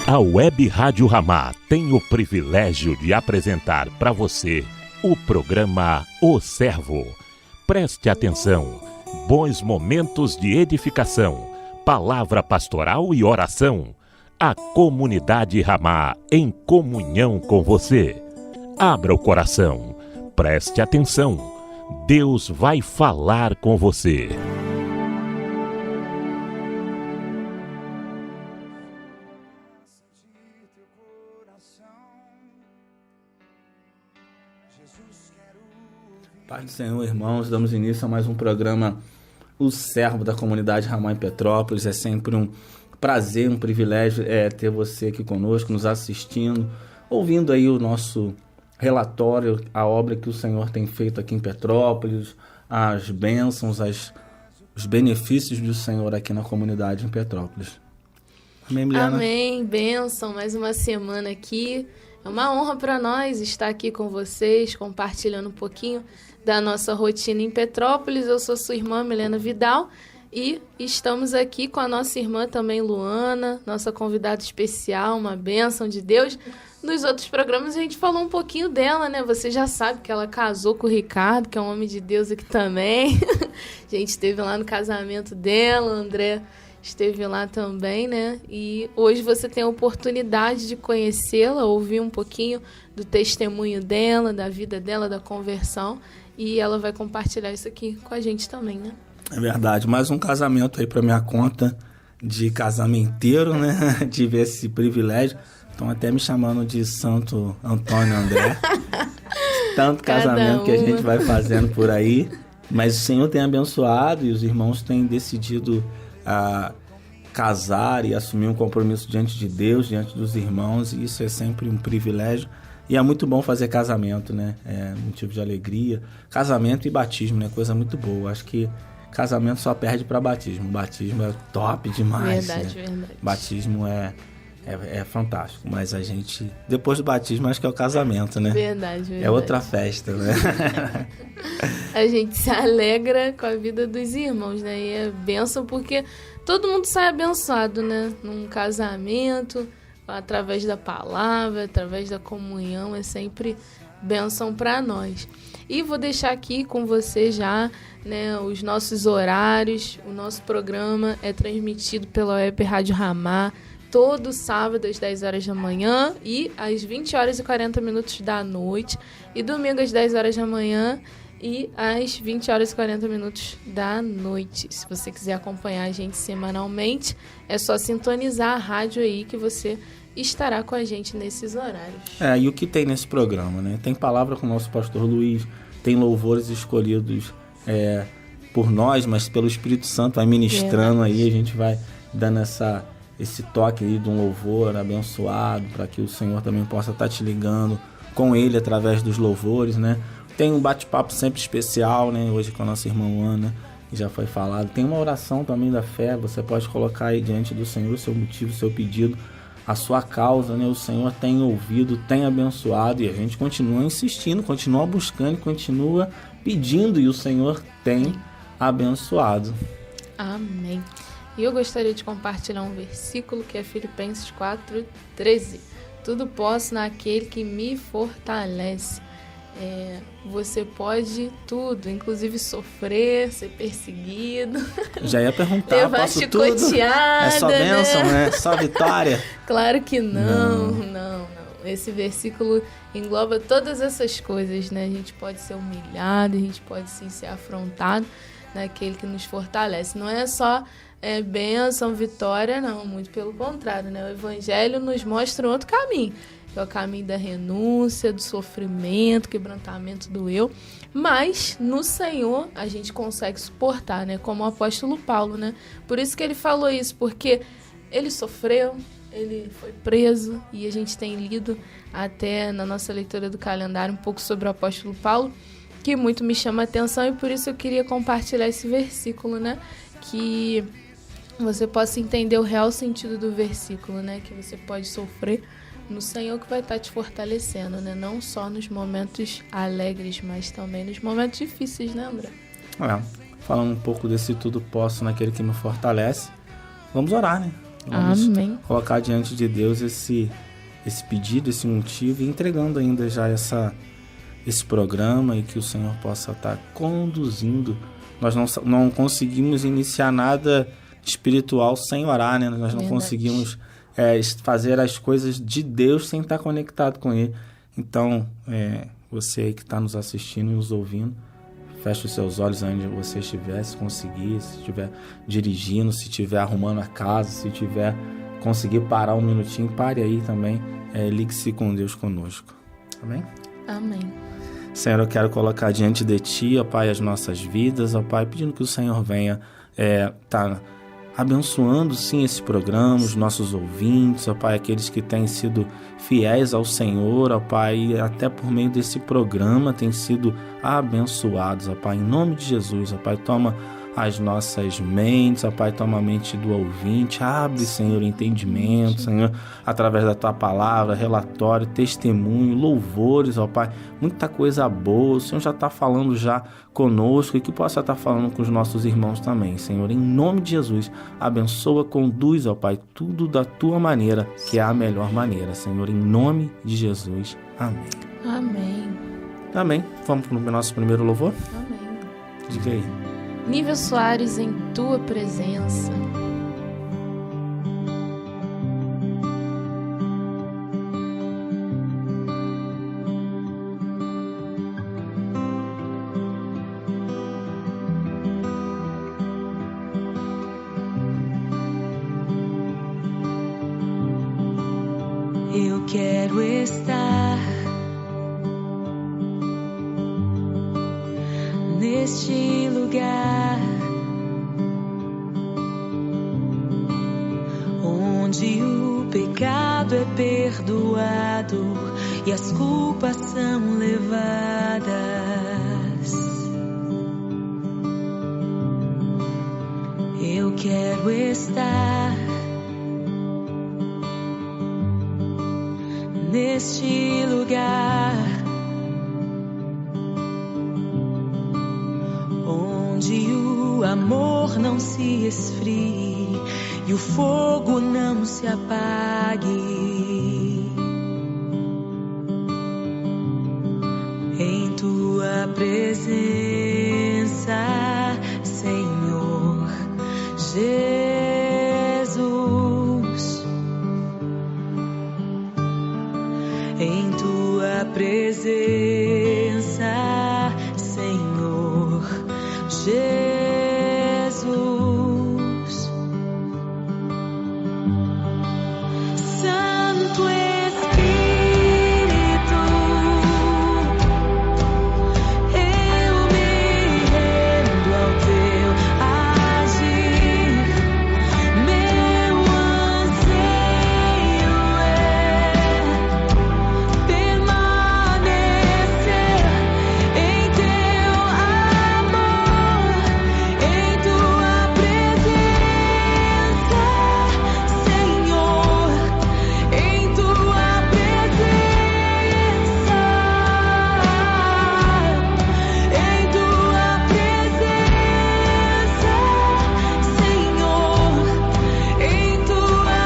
A Web Rádio Ramá tem o privilégio de apresentar para você o programa O Servo. Preste atenção, bons momentos de edificação, palavra pastoral e oração. A comunidade Ramá em comunhão com você. Abra o coração, preste atenção, Deus vai falar com você. Paz do Senhor, irmãos, damos início a mais um programa O Servo da Comunidade Ramá em Petrópolis. É sempre um prazer, um privilégio ter você aqui conosco, nos assistindo, ouvindo aí o nosso relatório, a obra que o Senhor tem feito aqui em Petrópolis, as bênçãos, os benefícios do Senhor aqui na comunidade em Petrópolis. Amém, Miliana? Amém, bênção, mais uma semana aqui. É uma honra para nós estar aqui com vocês, compartilhando um pouquinho da nossa rotina em Petrópolis. Eu sou sua irmã, Milena Vidal, e estamos aqui com a nossa irmã também, Luana, nossa convidada especial, uma bênção de Deus. Nos outros programas a gente falou um pouquinho dela, né? Você já sabe que ela casou com o Ricardo, que é um homem de Deus aqui também. A gente esteve lá no casamento dela, o André esteve lá também, né? E hoje você tem a oportunidade de conhecê-la, ouvir um pouquinho do testemunho dela, da vida dela, da conversão. E ela vai compartilhar isso aqui com a gente também, né? É verdade. Mais um casamento aí para minha conta de casamenteiro, né? Tive esse privilégio. Estão até me chamando de Santo Antônio André. Tanto casamento que a gente vai fazendo por aí. Mas o Senhor tem abençoado e os irmãos têm decidido a casar e assumir um compromisso diante de Deus, diante dos irmãos, e isso é sempre um privilégio. E é muito bom fazer casamento, né? É motivo de alegria. Casamento e batismo, né? Coisa muito boa. Acho que casamento só perde para batismo. Batismo é top demais. Verdade, né? verdade. Batismo é fantástico, mas a gente, depois do batismo, acho que é o casamento, né? Verdade. É outra festa, né? A gente se alegra com a vida dos irmãos, né? E é bênção porque todo mundo sai abençoado, né? Num casamento, através da palavra, através da comunhão, é sempre bênção para nós. E vou deixar aqui com você já, né, os nossos horários. O nosso programa é transmitido pela Web Rádio Ramá, todo sábado às 10 horas da manhã e às 20 horas e 40 minutos da noite. E domingo às 10 horas da manhã e às 20 horas e 40 minutos da noite. Se você quiser acompanhar a gente semanalmente, é só sintonizar a rádio aí que você estará com a gente nesses horários. E o que tem nesse programa, né? Tem palavra com o nosso pastor Luiz, tem louvores escolhidos por nós, mas pelo Espírito Santo vai ministrando aí, a gente vai dando esse toque aí de um louvor abençoado, para que o Senhor também possa estar te ligando com ele através dos louvores, né? Tem um bate-papo sempre especial, né? Hoje com a nossa irmã Ana, que já foi falado. Tem uma oração também da fé, você pode colocar aí diante do Senhor o seu motivo, o seu pedido, a sua causa, né? O Senhor tem ouvido, tem abençoado e a gente continua insistindo, continua buscando, continua pedindo e o Senhor tem abençoado. Amém. E eu gostaria de compartilhar um versículo que é Filipenses 4:13. Tudo posso naquele que me fortalece. Você pode tudo, inclusive sofrer, ser perseguido. Já ia perguntar, levar posso chicoteada, tudo? É só bênção, né? Só vitória? Claro que não. Esse versículo engloba todas essas coisas, né? A gente pode ser humilhado, a gente pode sim ser afrontado naquele que nos fortalece. Não é só bênção, vitória, não. Muito pelo contrário, né? O Evangelho nos mostra um outro caminho. É o caminho da renúncia, do sofrimento, quebrantamento do eu. Mas no Senhor a gente consegue suportar, né? Como o apóstolo Paulo, né? Por isso que ele falou isso, porque ele sofreu, ele foi preso, e a gente tem lido até na nossa leitura do calendário um pouco sobre o apóstolo Paulo, que muito me chama a atenção, e por isso eu queria compartilhar esse versículo, né? Que você possa entender o real sentido do versículo, né? Que você pode sofrer no Senhor, que vai estar te fortalecendo, né? Não só nos momentos alegres, mas também nos momentos difíceis, né, André? Falando um pouco desse tudo posso naquele que me fortalece, vamos orar, né? Vamos Amém. colocar diante de Deus esse pedido, esse motivo, e entregando ainda já esse programa, e que o Senhor possa estar conduzindo. Nós não conseguimos iniciar nada espiritual sem orar, né? Nós não conseguimos fazer as coisas de Deus sem estar conectado com Ele. Então, você aí que está nos assistindo e nos ouvindo, feche os seus olhos onde você estiver, se conseguir, se estiver dirigindo, se estiver arrumando a casa, se estiver conseguir parar um minutinho, pare aí também, ligue-se com Deus conosco. Amém? Amém. Senhor, eu quero colocar diante de Ti, ó Pai, as nossas vidas, ó Pai, pedindo que o Senhor venha tá abençoando, sim, esse programa, os nossos ouvintes, ó Pai, aqueles que têm sido fiéis ao Senhor, ó Pai, e até por meio desse programa têm sido abençoados, ó Pai, em nome de Jesus, ó Pai, toma as nossas mentes, ó Pai, toma a mente do ouvinte, abre, Senhor, entendimento, Senhor, através da Tua palavra, relatório, testemunho, louvores, ó Pai, muita coisa boa, o Senhor já está falando já conosco, e que possa estar falando com os nossos irmãos também, Senhor, em nome de Jesus, abençoa, conduz, ó Pai, tudo da Tua maneira, que é a melhor maneira, Senhor, em nome de Jesus, amém. Amém. Amém. Vamos para o nosso primeiro louvor? Amém. Diga aí. Nível Soares, em Tua presença. Eu quero estar neste lugar onde o pecado é perdoado e as culpas são levadas. Eu quero estar neste lugar onde o amor não se esfrie e o fogo não se apague. Em Tua presença, Senhor Jesus, em Tua presença, Senhor Jesus. Santo Espírito, eu me rendo ao Teu agir. Meu anseio é permanecer em Teu amor, em Tua presença, Senhor, em Tua presença, em Tua presença, Senhor, em Tua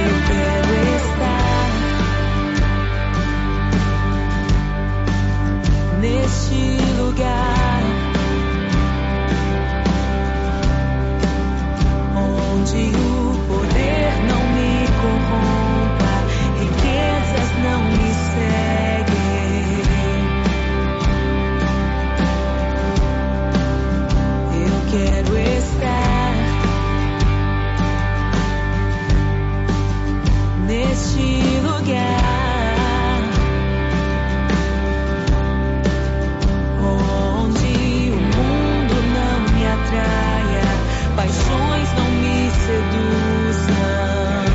Eu quero estar neste lugar onde o poder não me corrompa, riquezas não me seguem. Eu quero estar neste lugar onde o mundo não me atraia, paixões não me seduzam.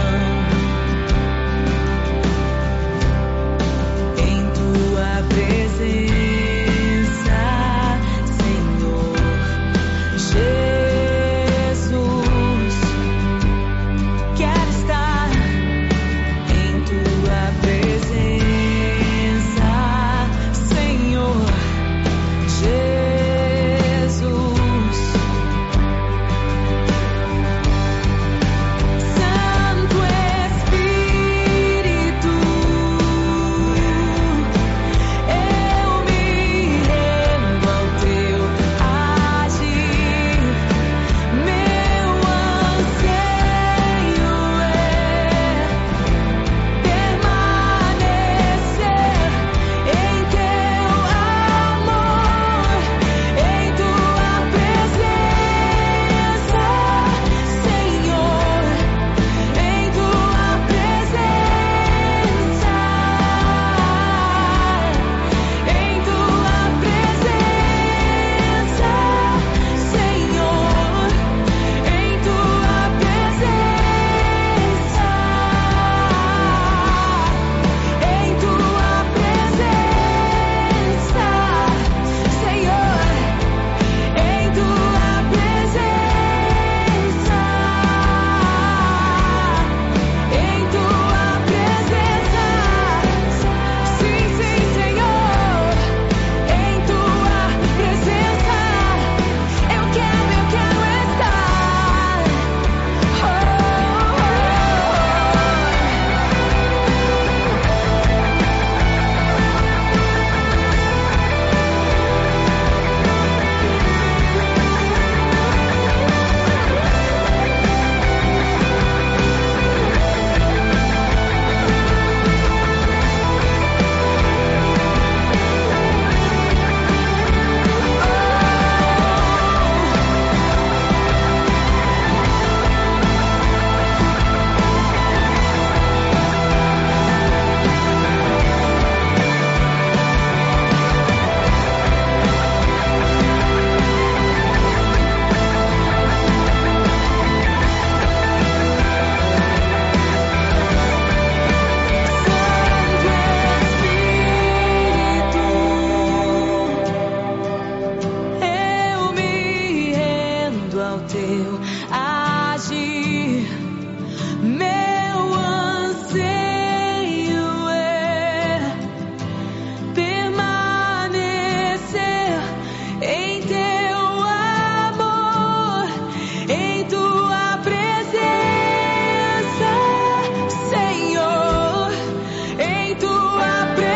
teu agir. Meu anseio é permanecer em teu amor, em tua presença, Senhor, em tua presença,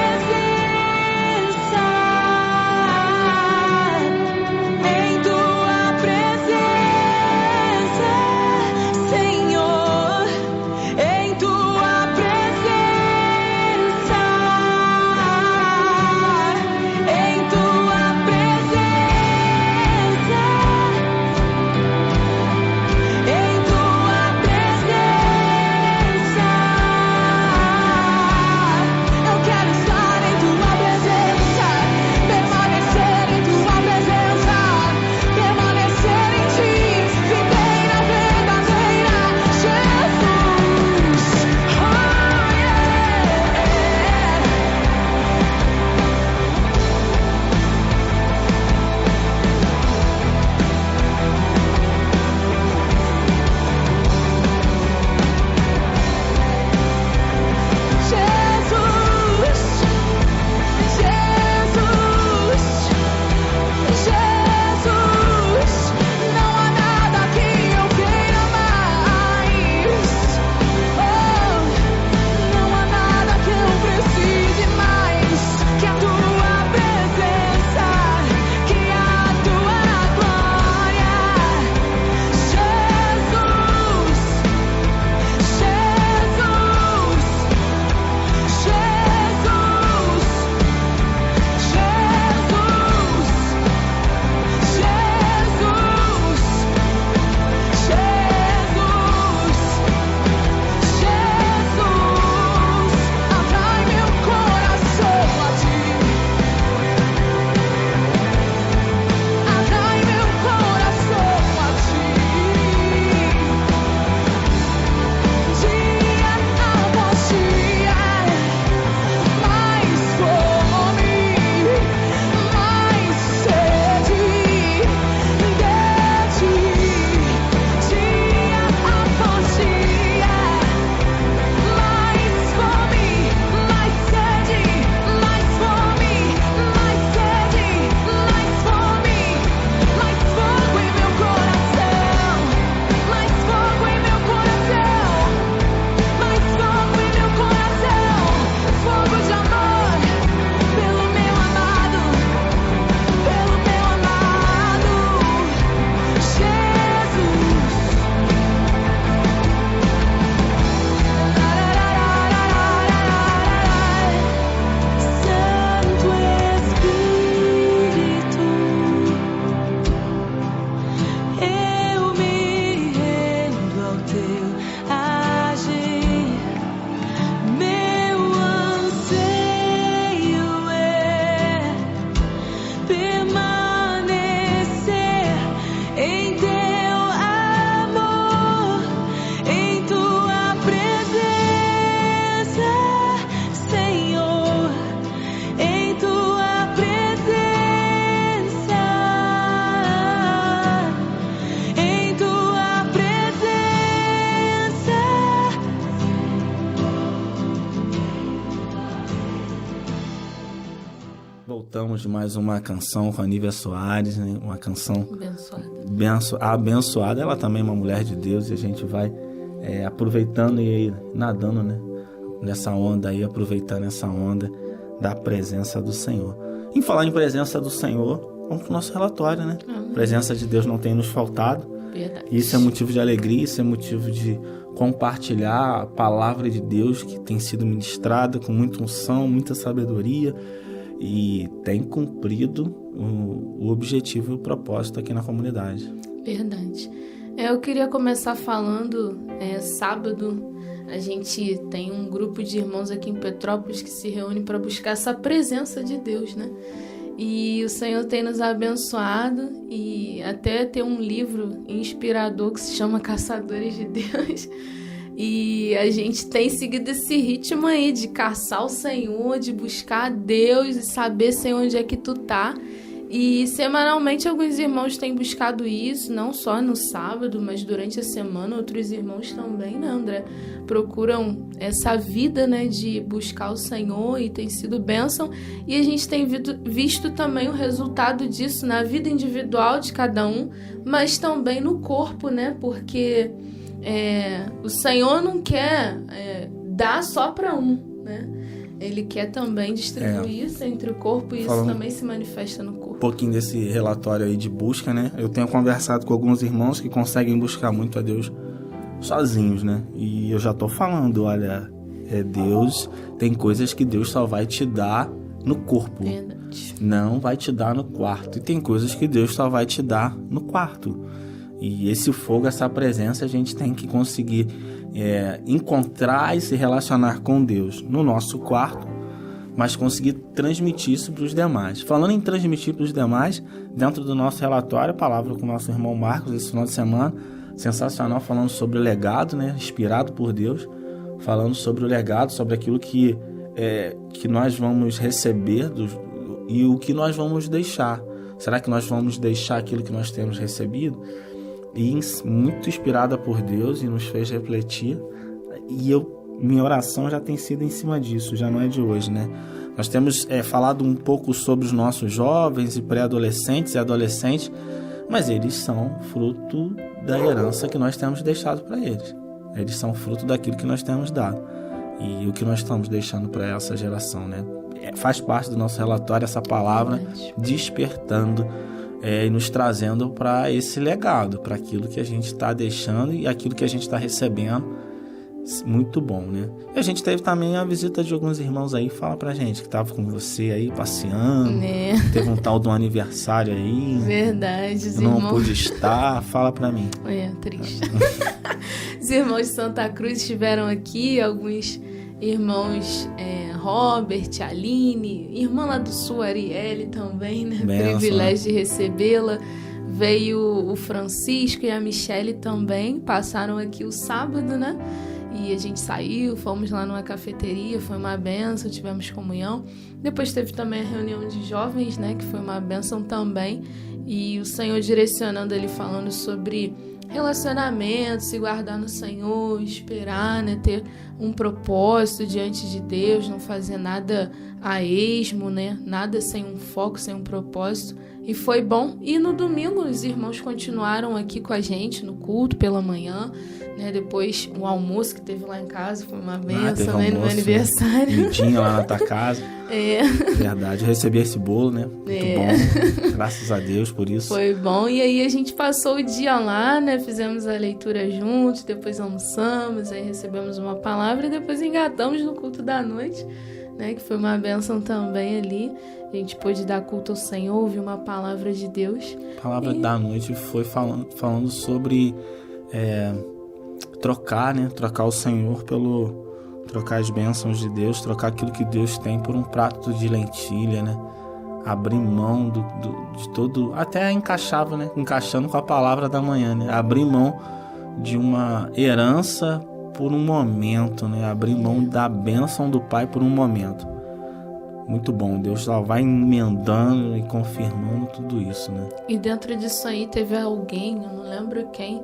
em tua presença, Senhor, em tua presença, em tua presença, em tua presença. Eu quero estar em tua presença, permanecer em tua presença, permanecer em ti, videira verdadeira, Jesus. Oh, Jesus, Jesus, Jesus, não há nada que eu queira mais. Oh, não há nada que eu precise mais que a tua presença, que a tua glória. Jesus, Jesus, atrai meu coração a ti, atrai meu coração a ti, dia após dia, mais fome, mais sede de ti, dia após dia, mais fome, mais sede, mais fome, mais sede, mais fome, mais fogo em meu coração, mais fogo em meu coração, mais fogo em meu coração, fogo de amor pelo meu amado, Jesus. Santo Espírito, eu me rendo ao teu agir. Meu anseio é permanecer em teu amor, em tua presença, Senhor, em tua presença, em tua presença. Voltamos de mais uma canção com a Nívia Soares, né? Uma canção Abençoada. abençoada. Ela também é uma mulher de Deus e a gente vai aproveitando e nadando, né? Nessa onda aí, aproveitando essa onda da presença do Senhor. Em falar em presença do Senhor, vamos para o nosso relatório, né? Amém. A presença de Deus não tem nos faltado. Verdade. Isso é motivo de alegria, isso é motivo de compartilhar a palavra de Deus que tem sido ministrada com muita unção, muita sabedoria e tem cumprido o objetivo e o propósito aqui na comunidade. Verdade. Eu queria começar falando, sábado a gente tem um grupo de irmãos aqui em Petrópolis que se reúne para buscar essa presença de Deus, né? E o Senhor tem nos abençoado e até tem um livro inspirador que se chama Caçadores de Deus. E a gente tem seguido esse ritmo aí de caçar o Senhor, de buscar Deus e saber, Senhor, onde é que Tu tá. E semanalmente alguns irmãos têm buscado isso, não só no sábado, mas durante a semana outros irmãos também, né, André? Procuram essa vida, né, de buscar o Senhor e tem sido bênção. E a gente tem visto também o resultado disso na vida individual de cada um, mas também no corpo, né? Porque o Senhor não quer dar só para um, né? Ele quer também distribuir isso entre o corpo e isso também se manifesta no corpo. Um pouquinho desse relatório aí de busca, né? Eu tenho conversado com alguns irmãos que conseguem buscar muito a Deus sozinhos, né? E eu já tô falando, olha, Deus, tem coisas que Deus só vai te dar no corpo. Verdade. Não vai te dar no quarto. E tem coisas que Deus só vai te dar no quarto. E esse fogo, essa presença, a gente tem que conseguir encontrar e se relacionar com Deus no nosso quarto, mas conseguir transmitir isso para os demais. Falando em transmitir para os demais, dentro do nosso relatório, a palavra com o nosso irmão Marcos, esse final de semana, sensacional, falando sobre o legado, né, inspirado por Deus, falando sobre o legado, sobre aquilo que nós vamos receber e o que nós vamos deixar. Será que nós vamos deixar aquilo que nós temos recebido? E muito inspirada por Deus e nos fez refletir. E minha oração já tem sido em cima disso, já não é de hoje, né? Nós temos falado um pouco sobre os nossos jovens e pré-adolescentes e adolescentes, mas eles são fruto da herança que nós temos deixado para eles. Eles são fruto daquilo que nós temos dado. E o que nós estamos deixando para essa geração, né? Faz parte do nosso relatório essa palavra despertando e nos trazendo para esse legado, para aquilo que a gente está deixando e aquilo que a gente está recebendo. Muito bom, né? E a gente teve também a visita de alguns irmãos aí. Fala pra gente que tava com você aí passeando. Teve um tal de um aniversário aí. Verdade, os eu não irmãos... pude estar. Fala pra mim. Triste. Os irmãos de Santa Cruz estiveram aqui, alguns irmãos Robert, Aline, irmã lá do Sul, Arielle também, né? Benção, privilégio de recebê-la. Veio o Francisco e a Michele também, passaram aqui o sábado, né? E a gente saiu, fomos lá numa cafeteria, foi uma bênção, tivemos comunhão. Depois teve também a reunião de jovens, né? Que foi uma bênção também. E o Senhor direcionando ali, falando sobre relacionamento, se guardar no Senhor, esperar, né? Ter um propósito diante de Deus, não fazer nada a esmo, né? Nada sem um foco, sem um propósito. E foi bom. E no domingo os irmãos continuaram aqui com a gente no culto pela manhã, né? Depois o almoço que teve lá em casa foi uma bênção, né? No meu aniversário. Vidinha lá na tua casa. Verdade. Eu recebi esse bolo, né? Muito bom. Graças a Deus por isso. Foi bom. E aí a gente passou o dia lá, né? Fizemos a leitura juntos, depois almoçamos, aí recebemos uma palavra e depois engatamos no culto da noite, né? Que foi uma bênção também ali. A gente pôde dar culto ao Senhor, ouvir uma palavra de Deus. A palavra da noite foi falando sobre trocar, né? Trocar o Senhor trocar as bênçãos de Deus, trocar aquilo que Deus tem por um prato de lentilha, né? Abrir mão de todo... Até encaixava, né? Encaixando com a palavra da manhã, né? Abrir mão de uma herança por um momento, né? Abrir mão da bênção do Pai por um momento. Muito bom, Deus só vai emendando e confirmando tudo isso, né? E dentro disso aí teve alguém, eu não lembro quem,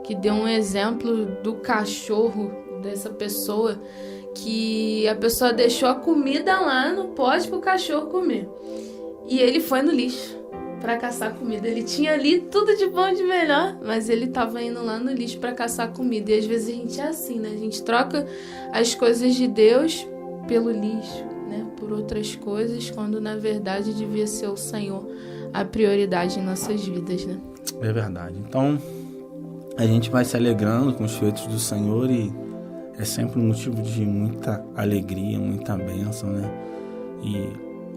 que deu um exemplo do cachorro dessa pessoa, que a pessoa deixou a comida lá no pote pro cachorro comer. E ele foi no lixo pra caçar comida. Ele tinha ali tudo de bom e de melhor, mas ele tava indo lá no lixo pra caçar comida. E às vezes a gente é assim, né? A gente troca as coisas de Deus pelo lixo, né? Por outras coisas, quando na verdade devia ser o Senhor a prioridade em nossas vidas, né? É verdade. Então, a gente vai se alegrando com os feitos do Senhor e é sempre um motivo de muita alegria, muita bênção, né? E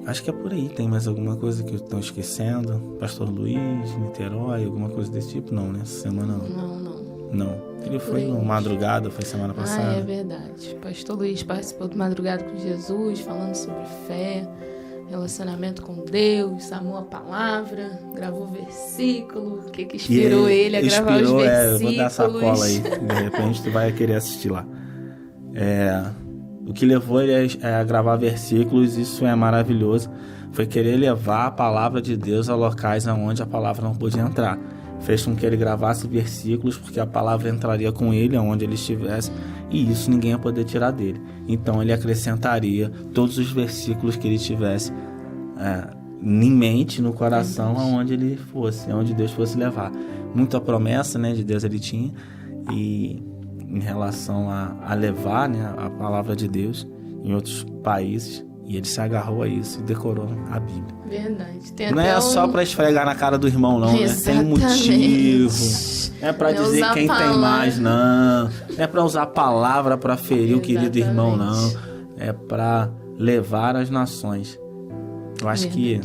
acho que é por aí. Tem mais alguma coisa que eu estou esquecendo? Pastor Luiz, Niterói, alguma coisa desse tipo? Não, né? Essa semana não. Não. Ele foi no Madrugada, foi semana passada. É verdade. Pastor Luiz participou do Madrugada com Jesus, falando sobre fé, relacionamento com Deus, amou a palavra, gravou versículo, o que inspirou ele a gravar os versículos. Eu vou dar essa cola aí, de repente tu vai querer assistir lá. O que levou ele a gravar versículos, isso é maravilhoso. foi querer levar a palavra de Deus a locais onde a palavra não podia entrar. Fez com que ele gravasse versículos, porque a palavra entraria com ele aonde ele estivesse, e isso ninguém ia poder tirar dele. Então ele acrescentaria todos os versículos que ele tivesse em mente, no coração, aonde ele fosse, aonde Deus fosse levar. Muita promessa, né, de Deus ele tinha, e em relação a levar, né, a palavra de Deus em outros países, e ele se agarrou a isso e decorou a Bíblia. Verdade. Tem não até é só para esfregar na cara do irmão, não, né? Tem um motivo. Não é para dizer quem tem mais, não. Não é para usar a palavra para ferir o querido irmão, não. É para levar as nações. Eu acho que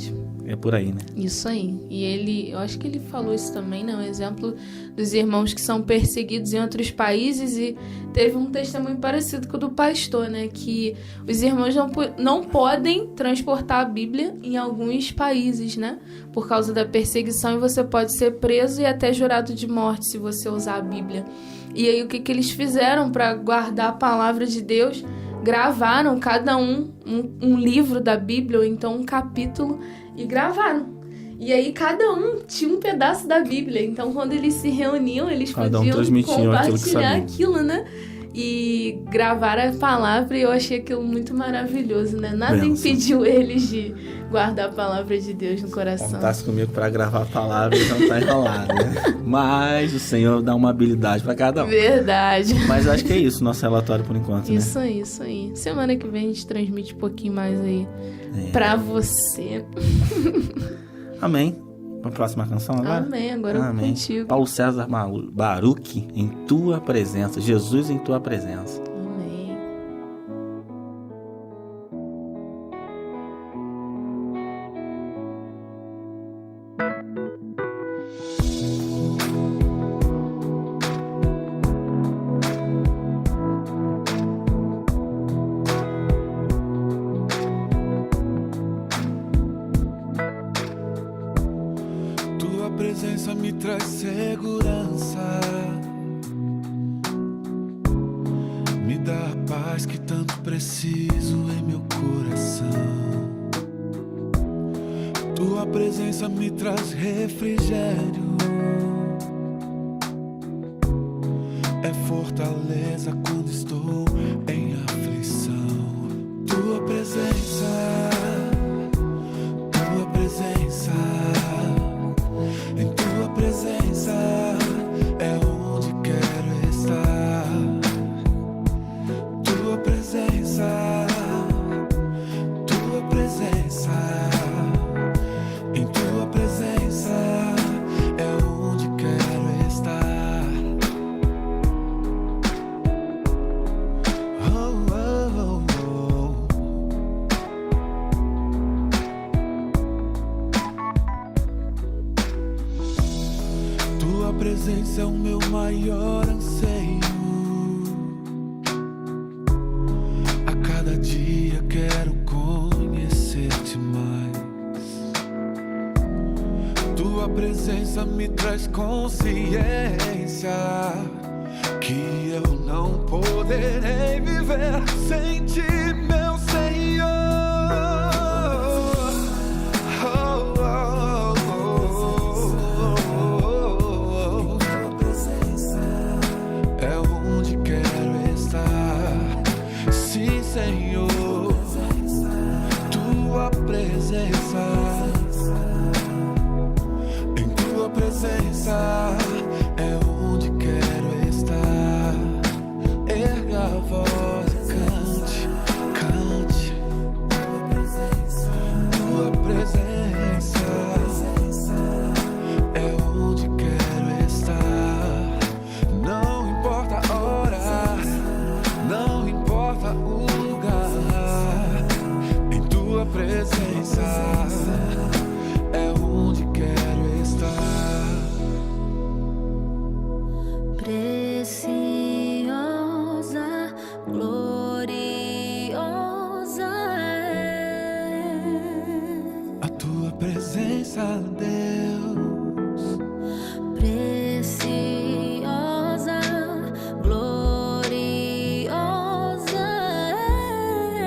é por aí, né? Isso aí. E eu acho que ele falou isso também, né? Um exemplo dos irmãos que são perseguidos em outros países, e teve um testemunho parecido com o do pastor, né? Que os irmãos não podem transportar a Bíblia em alguns países, né? Por causa da perseguição, e você pode ser preso e até jurado de morte se você usar a Bíblia. E aí o que eles fizeram para guardar a palavra de Deus? Gravaram cada um livro da Bíblia, ou então um capítulo, e gravaram. E aí cada um tinha um pedaço da Bíblia. Então quando eles se reuniam, eles podiam compartilhar aquilo, né? E gravaram a palavra, e eu achei aquilo muito maravilhoso, né? Nada impediu eles de guardar a palavra de Deus no coração. Contasse comigo para gravar a palavra e não tá enrolado, né? Mas o Senhor dá uma habilidade para cada um. Verdade. Mas acho que é isso, nosso relatório por enquanto, isso né? Aí, isso aí. Semana que vem a gente transmite um pouquinho mais aí pra você. Amém. Para a próxima canção agora? Amém, agora eu vou contigo. Paulo César Baruch, em tua presença. Jesus em tua presença. Amém. Presença me traz segurança, me dá a paz que tanto preciso em meu coração. Tua presença me traz refrigério, é fortaleza quando estou em aflição. Tua presença, tua presença. Em tua presença é onde quero estar. Tua presença, tua presença. Em tua presença é onde quero estar. Oh, oh, oh, oh. Tua presença é o meu maior anseio. A cada dia quero conhecer-te mais. Tua presença me traz consciência que eu não poderei viver sem ti, meu Senhor. Senhor, tua presença, em tua presença é onde quero estar. Erga a voz e cante, cante. Tua presença é onde quero estar. Não importa a hora, não importa o lugar, em tua presença é onde quero estar. Preciosa, gloriosa é A tua presença, Deus. preciosa, gloriosa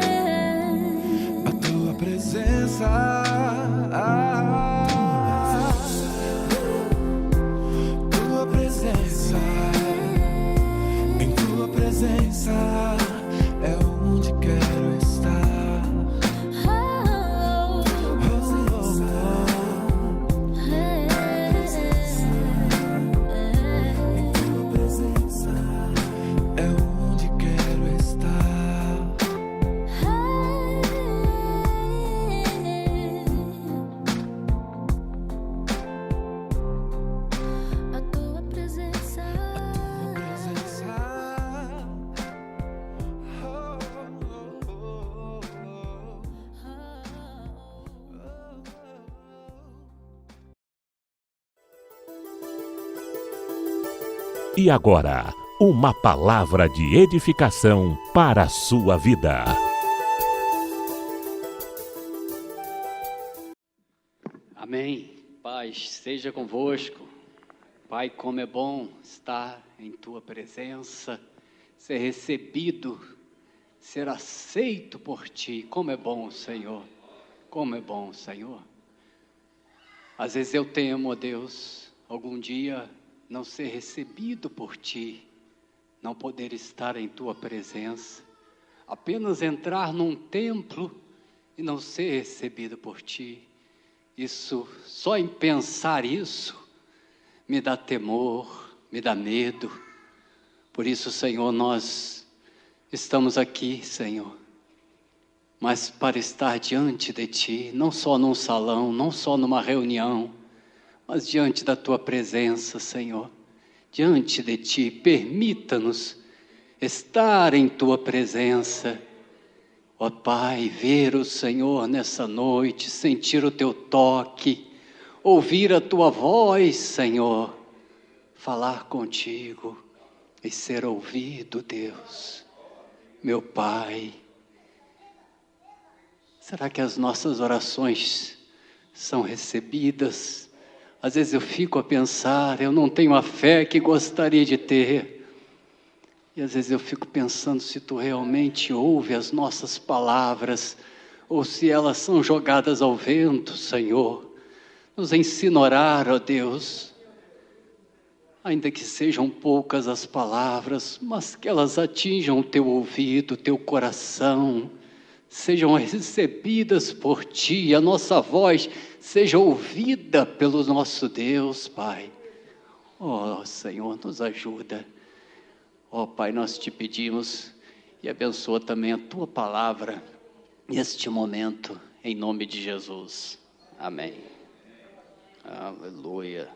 é A tua presença E agora, uma palavra de edificação para a sua vida. Amém. Paz seja convosco. Pai, como é bom estar em Tua presença, ser recebido, ser aceito por Ti. Como é bom, Senhor. Como é bom, Senhor. Às vezes eu temo, ó Deus, algum dia não ser recebido por Ti, não poder estar em Tua presença, apenas entrar num templo e não ser recebido por Ti. Isso, só em pensar isso, me dá temor, me dá medo. Por isso, Senhor, nós estamos aqui, Senhor, mas para estar diante de Ti, não só num salão, não só numa reunião, mas diante da Tua presença, Senhor, diante de Ti, permita-nos estar em Tua presença. Ó Pai, ver o Senhor nessa noite, sentir o Teu toque, ouvir a Tua voz, Senhor, falar contigo e ser ouvido, Deus. Meu Pai, será que as nossas orações são recebidas? Às vezes eu fico a pensar, eu não tenho a fé que gostaria de ter. E às vezes eu fico pensando se Tu realmente ouve as nossas palavras, ou se elas são jogadas ao vento, Senhor. Nos ensina a orar, ó Deus, ainda que sejam poucas as palavras, mas que elas atinjam o Teu ouvido, o Teu coração, sejam recebidas por Ti, a nossa voz seja ouvida pelo nosso Deus, Pai. Ó Senhor, nos ajuda. Ó Pai, nós Te pedimos e abençoa também a Tua palavra neste momento, em nome de Jesus. Amém. Aleluia.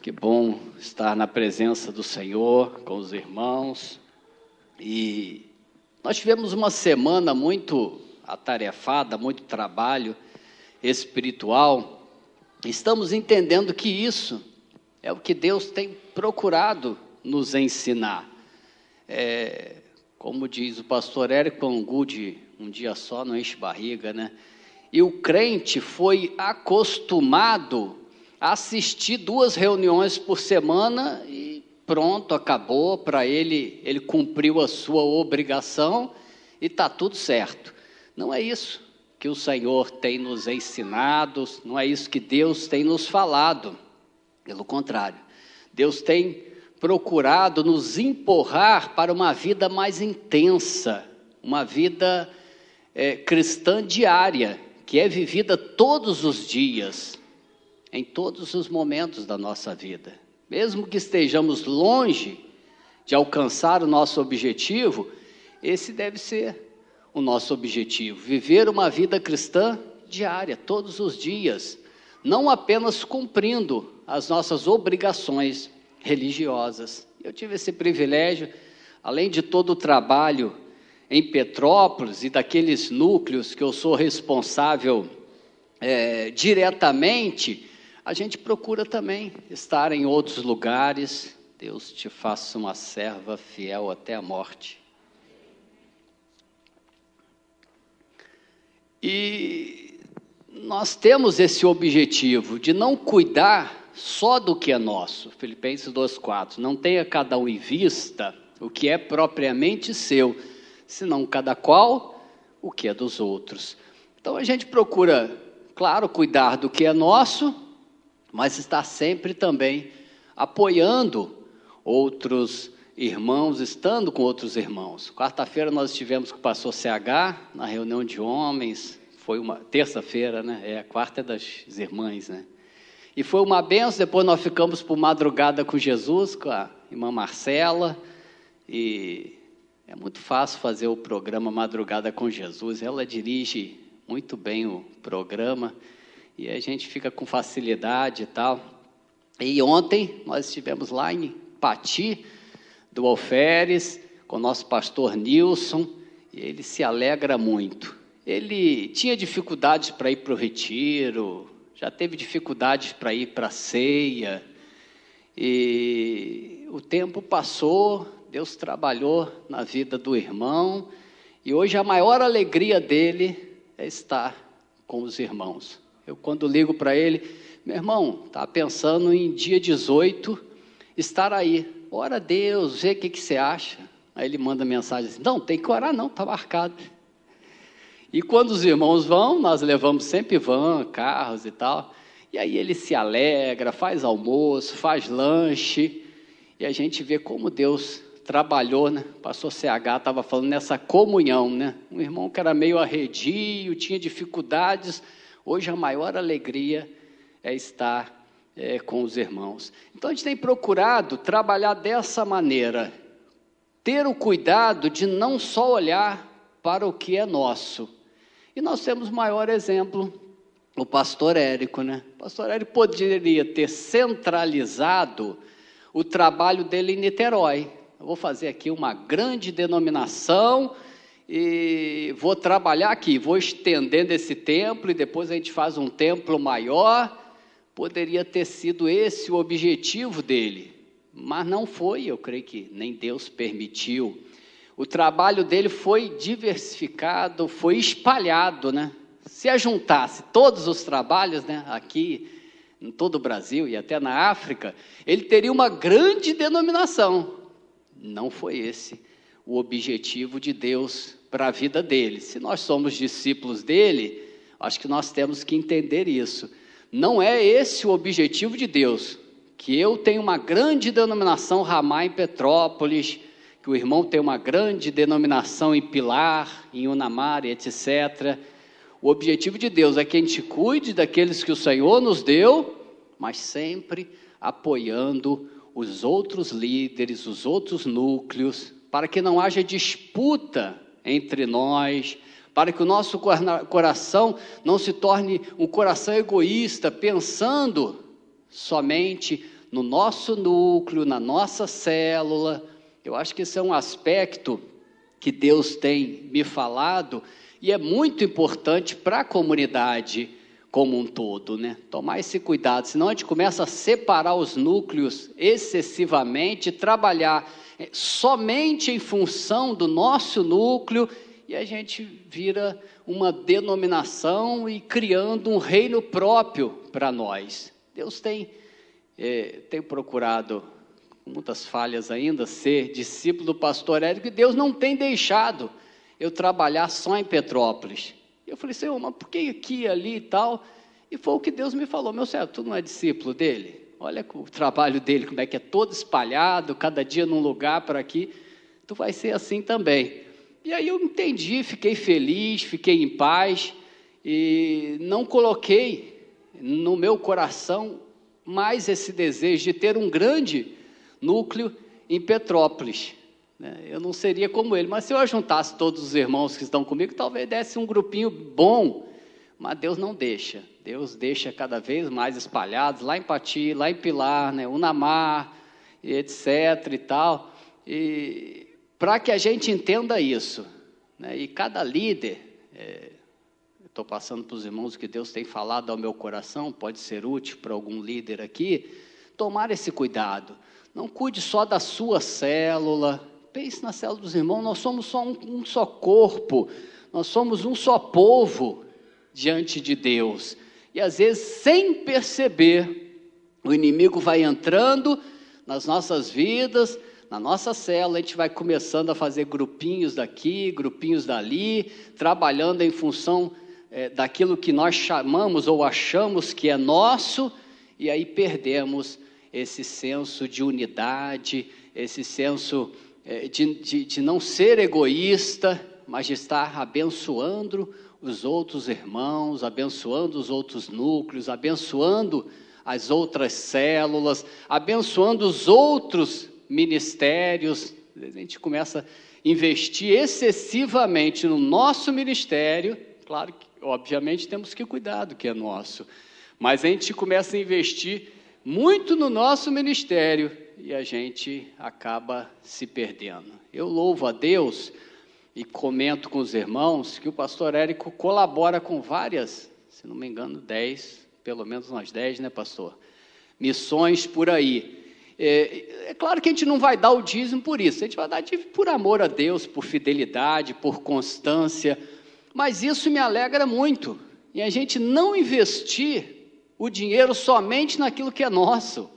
Que bom estar na presença do Senhor, com os irmãos. E nós tivemos uma semana muito atarefada, muito trabalho espiritual. Estamos entendendo que isso é o que Deus tem procurado nos ensinar. Como diz o pastor Érico Angude, um dia só não enche barriga, né? E o crente foi acostumado a assistir 2 reuniões por semana e pronto, acabou. Para ele cumpriu a sua obrigação e está tudo certo. Não é isso que o Senhor tem nos ensinado, não é isso que Deus tem nos falado. Pelo contrário, Deus tem procurado nos empurrar para uma vida mais intensa, uma vida cristã diária, que é vivida todos os dias, em todos os momentos da nossa vida. Mesmo que estejamos longe de alcançar o nosso objetivo, esse deve ser o nosso objetivo, viver uma vida cristã diária, todos os dias, não apenas cumprindo as nossas obrigações religiosas. Eu tive esse privilégio, além de todo o trabalho em Petrópolis e daqueles núcleos que eu sou responsável diretamente, a gente procura também estar em outros lugares. Deus te faça uma serva fiel até a morte. E nós temos esse objetivo de não cuidar só do que é nosso. Filipenses 2,4. Não tenha cada um em vista o que é propriamente seu, senão cada qual o que é dos outros. Então a gente procura, claro, cuidar do que é nosso, mas estar sempre também apoiando outros irmãos, estando com outros irmãos. Quarta-feira nós estivemos com o pastor CH, na reunião de homens, foi uma terça-feira, né? Quarta é das irmãs, né? E foi uma benção. Depois nós ficamos por madrugada com Jesus, com a irmã Marcela, e é muito fácil fazer o programa Madrugada com Jesus. Ela dirige muito bem o programa, e a gente fica com facilidade e tal. E ontem nós estivemos lá em Pati, do Alferes, com o nosso pastor Nilson, e ele se alegra muito. Ele tinha dificuldades para ir para o retiro, já teve dificuldades para ir para a ceia, E o tempo passou, Deus trabalhou na vida do irmão, e hoje a maior alegria dele é estar com os irmãos. Eu, quando ligo para ele, meu irmão, está pensando em dia 18, estar aí. Ora a Deus, vê o que você acha. Aí ele manda mensagem assim, não, tem que orar não, está marcado. E quando os irmãos vão, nós levamos sempre van, carros e tal, e aí ele se alegra, faz almoço, faz lanche, e a gente vê como Deus trabalhou, né? O pastor CH estava falando nessa comunhão, né? Um irmão que era meio arredio, tinha dificuldades, hoje a maior alegria é estar com os irmãos. Então a gente tem procurado trabalhar dessa maneira, ter o cuidado de não só olhar para o que é nosso. E nós temos maior exemplo, o pastor Érico, né? O pastor Érico poderia ter centralizado o trabalho dele em Niterói. Eu vou fazer aqui uma grande denominação e vou trabalhar aqui, vou estendendo esse templo e depois a gente faz um templo maior. Poderia ter sido esse o objetivo dele, mas não foi, eu creio que nem Deus permitiu. O trabalho dele foi diversificado, foi espalhado, né? Se ajuntasse todos os trabalhos, né, aqui em todo o Brasil e até na África, ele teria uma grande denominação. Não foi esse o objetivo de Deus para a vida dele. Se nós somos discípulos dele, acho que nós temos que entender isso. Não é esse o objetivo de Deus, que eu tenha uma grande denominação Ramá em Petrópolis, que o irmão tenha uma grande denominação em Pilar, em Unamar, etc. O objetivo de Deus é que a gente cuide daqueles que o Senhor nos deu, mas sempre apoiando os outros líderes, os outros núcleos, para que não haja disputa entre nós, para que o nosso coração não se torne um coração egoísta, pensando somente no nosso núcleo, na nossa célula. Eu acho que esse é um aspecto que Deus tem me falado e é muito importante para a comunidade como um todo, né? Tomar esse cuidado, senão a gente começa a separar os núcleos excessivamente, trabalhar somente em função do nosso núcleo e a gente vira uma denominação e criando um reino próprio para nós. Deus tem procurado, com muitas falhas ainda, ser discípulo do pastor Érico, e Deus não tem deixado eu trabalhar só em Petrópolis. Eu falei, Senhor, mas por que aqui, ali e tal? E foi o que Deus me falou, meu Senhor, tu não é discípulo dele? Olha o trabalho dele, como é que é todo espalhado, cada dia num lugar para aqui, tu vai ser assim também. E aí eu entendi, fiquei feliz, fiquei em paz, e não coloquei no meu coração mais esse desejo de ter um grande núcleo em Petrópolis. Eu não seria como ele, mas se eu ajuntasse todos os irmãos que estão comigo, talvez desse um grupinho bom, mas Deus não deixa. Deus deixa cada vez mais espalhados, lá em Pati, lá em Pilar, né, Unamar, etc. e tal, e para que a gente entenda isso, né, e cada líder, estou passando para os irmãos que Deus tem falado ao meu coração, pode ser útil para algum líder aqui, tomar esse cuidado. Não cuide só da sua célula, pense na célula dos irmãos, nós somos só um só corpo, nós somos um só povo diante de Deus. E às vezes, sem perceber, o inimigo vai entrando nas nossas vidas, na nossa célula, a gente vai começando a fazer grupinhos daqui, grupinhos dali, trabalhando em função daquilo que nós chamamos ou achamos que é nosso, e aí perdemos esse senso de unidade, esse senso de não ser egoísta, mas de estar abençoando os outros irmãos, abençoando os outros núcleos, abençoando as outras células, abençoando os outros ministérios. A gente começa a investir excessivamente no nosso ministério, claro que, obviamente, temos que cuidar do que é nosso, mas a gente começa a investir muito no nosso ministério e a gente acaba se perdendo. Eu louvo a Deus e comento com os irmãos que o pastor Érico colabora com várias, se não me engano, 10, pelo menos umas 10, né, pastor? Missões por aí. É claro que a gente não vai dar o dízimo por isso, a gente vai dar por amor a Deus, por fidelidade, por constância, mas isso me alegra muito, e a gente não investir o dinheiro somente naquilo que é nosso.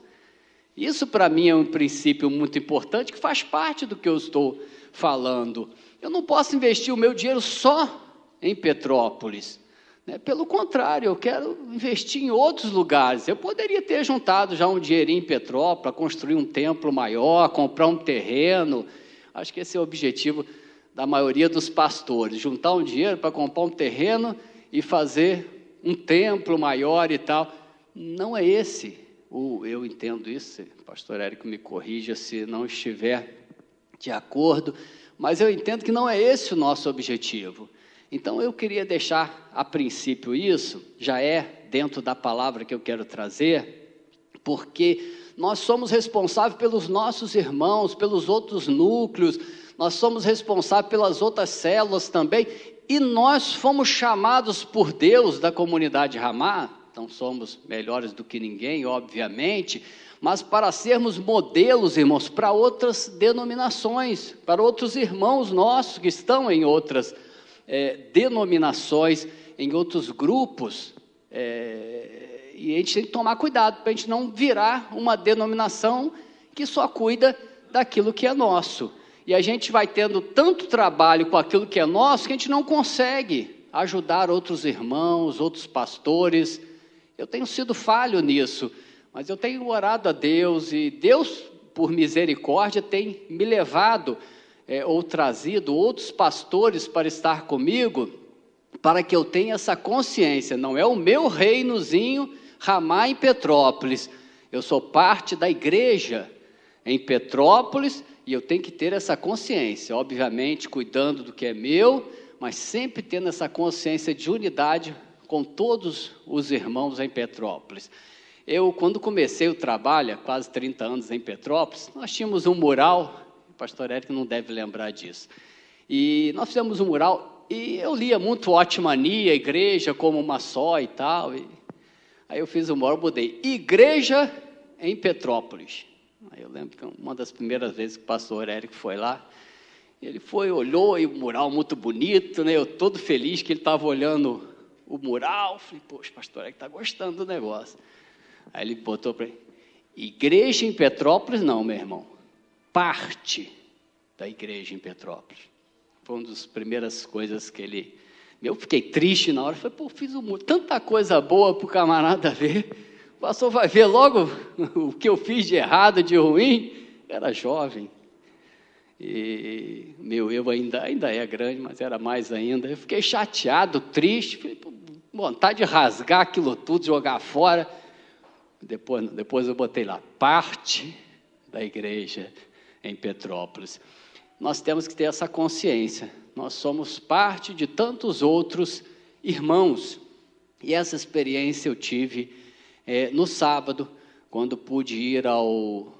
Isso para mim é um princípio muito importante, que faz parte do que eu estou falando. Eu não posso investir o meu dinheiro só em Petrópolis, né? Pelo contrário, eu quero investir em outros lugares. Eu poderia ter juntado já um dinheirinho em Petrópolis para construir um templo maior, comprar um terreno. Acho que esse é o objetivo da maioria dos pastores, juntar um dinheiro para comprar um terreno e fazer um templo maior e tal. Não é esse, eu entendo isso, o pastor Érico me corrija se não estiver de acordo, mas eu entendo que não é esse o nosso objetivo. Então eu queria deixar a princípio isso, já é dentro da palavra que eu quero trazer, porque nós somos responsáveis pelos nossos irmãos, pelos outros núcleos, nós somos responsáveis pelas outras células também, e nós fomos chamados por Deus da comunidade Ramá, não somos melhores do que ninguém, obviamente, mas para sermos modelos, irmãos, para outras denominações, para outros irmãos nossos que estão em outras denominações, em outros grupos, e a gente tem que tomar cuidado para a gente não virar uma denominação que só cuida daquilo que é nosso, e a gente vai tendo tanto trabalho com aquilo que é nosso, que a gente não consegue ajudar outros irmãos, outros pastores. Eu tenho sido falho nisso, mas eu tenho orado a Deus, e Deus, por misericórdia, tem me levado ou trazido outros pastores para estar comigo, para que eu tenha essa consciência. Não é o meu reinozinho Ramá em Petrópolis, eu sou parte da igreja em Petrópolis, e eu tenho que ter essa consciência, obviamente cuidando do que é meu, mas sempre tendo essa consciência de unidade com todos os irmãos em Petrópolis. Eu, quando comecei o trabalho, há quase 30 anos em Petrópolis, nós tínhamos um mural, o pastor Érico não deve lembrar disso, e nós fizemos um mural, e eu lia muito Otmania, igreja como uma só e tal, e aí eu fiz um mural, mudei, igreja em Petrópolis. Aí eu lembro que uma das primeiras vezes que o pastor Érico foi lá, ele foi, olhou, e o mural muito bonito, né? Eu todo feliz que ele estava olhando o mural, falei, poxa, pastor Érico está gostando do negócio. Aí ele botou para ele, igreja em Petrópolis não, meu irmão, parte da igreja em Petrópolis. Foi uma das primeiras coisas que ele... Eu fiquei triste na hora, falei, pô, fiz tanta coisa boa para o camarada ver, o pastor vai ver logo o que eu fiz de errado, de ruim. Era jovem, e meu eu ainda é grande, mas era mais ainda. Eu fiquei chateado, triste, fiquei com vontade de rasgar aquilo tudo, jogar fora. Depois eu botei lá, parte da igreja em Petrópolis. Nós temos que ter essa consciência, nós somos parte de tantos outros irmãos, e essa experiência eu tive no sábado, quando pude ir ao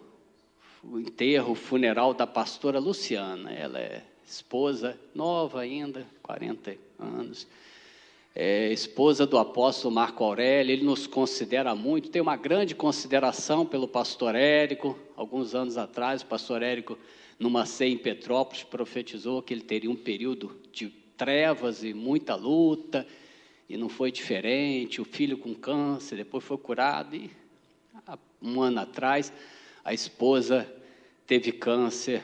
enterro, funeral da pastora Luciana. Ela é esposa, nova ainda, 40 anos, esposa do apóstolo Marco Aurélio. Ele nos considera muito, tem uma grande consideração pelo pastor Érico. Alguns anos atrás, o pastor Érico, numa ceia em Petrópolis, profetizou que ele teria um período de trevas e muita luta, e não foi diferente. O filho com câncer, depois foi curado, e um ano atrás a esposa teve câncer,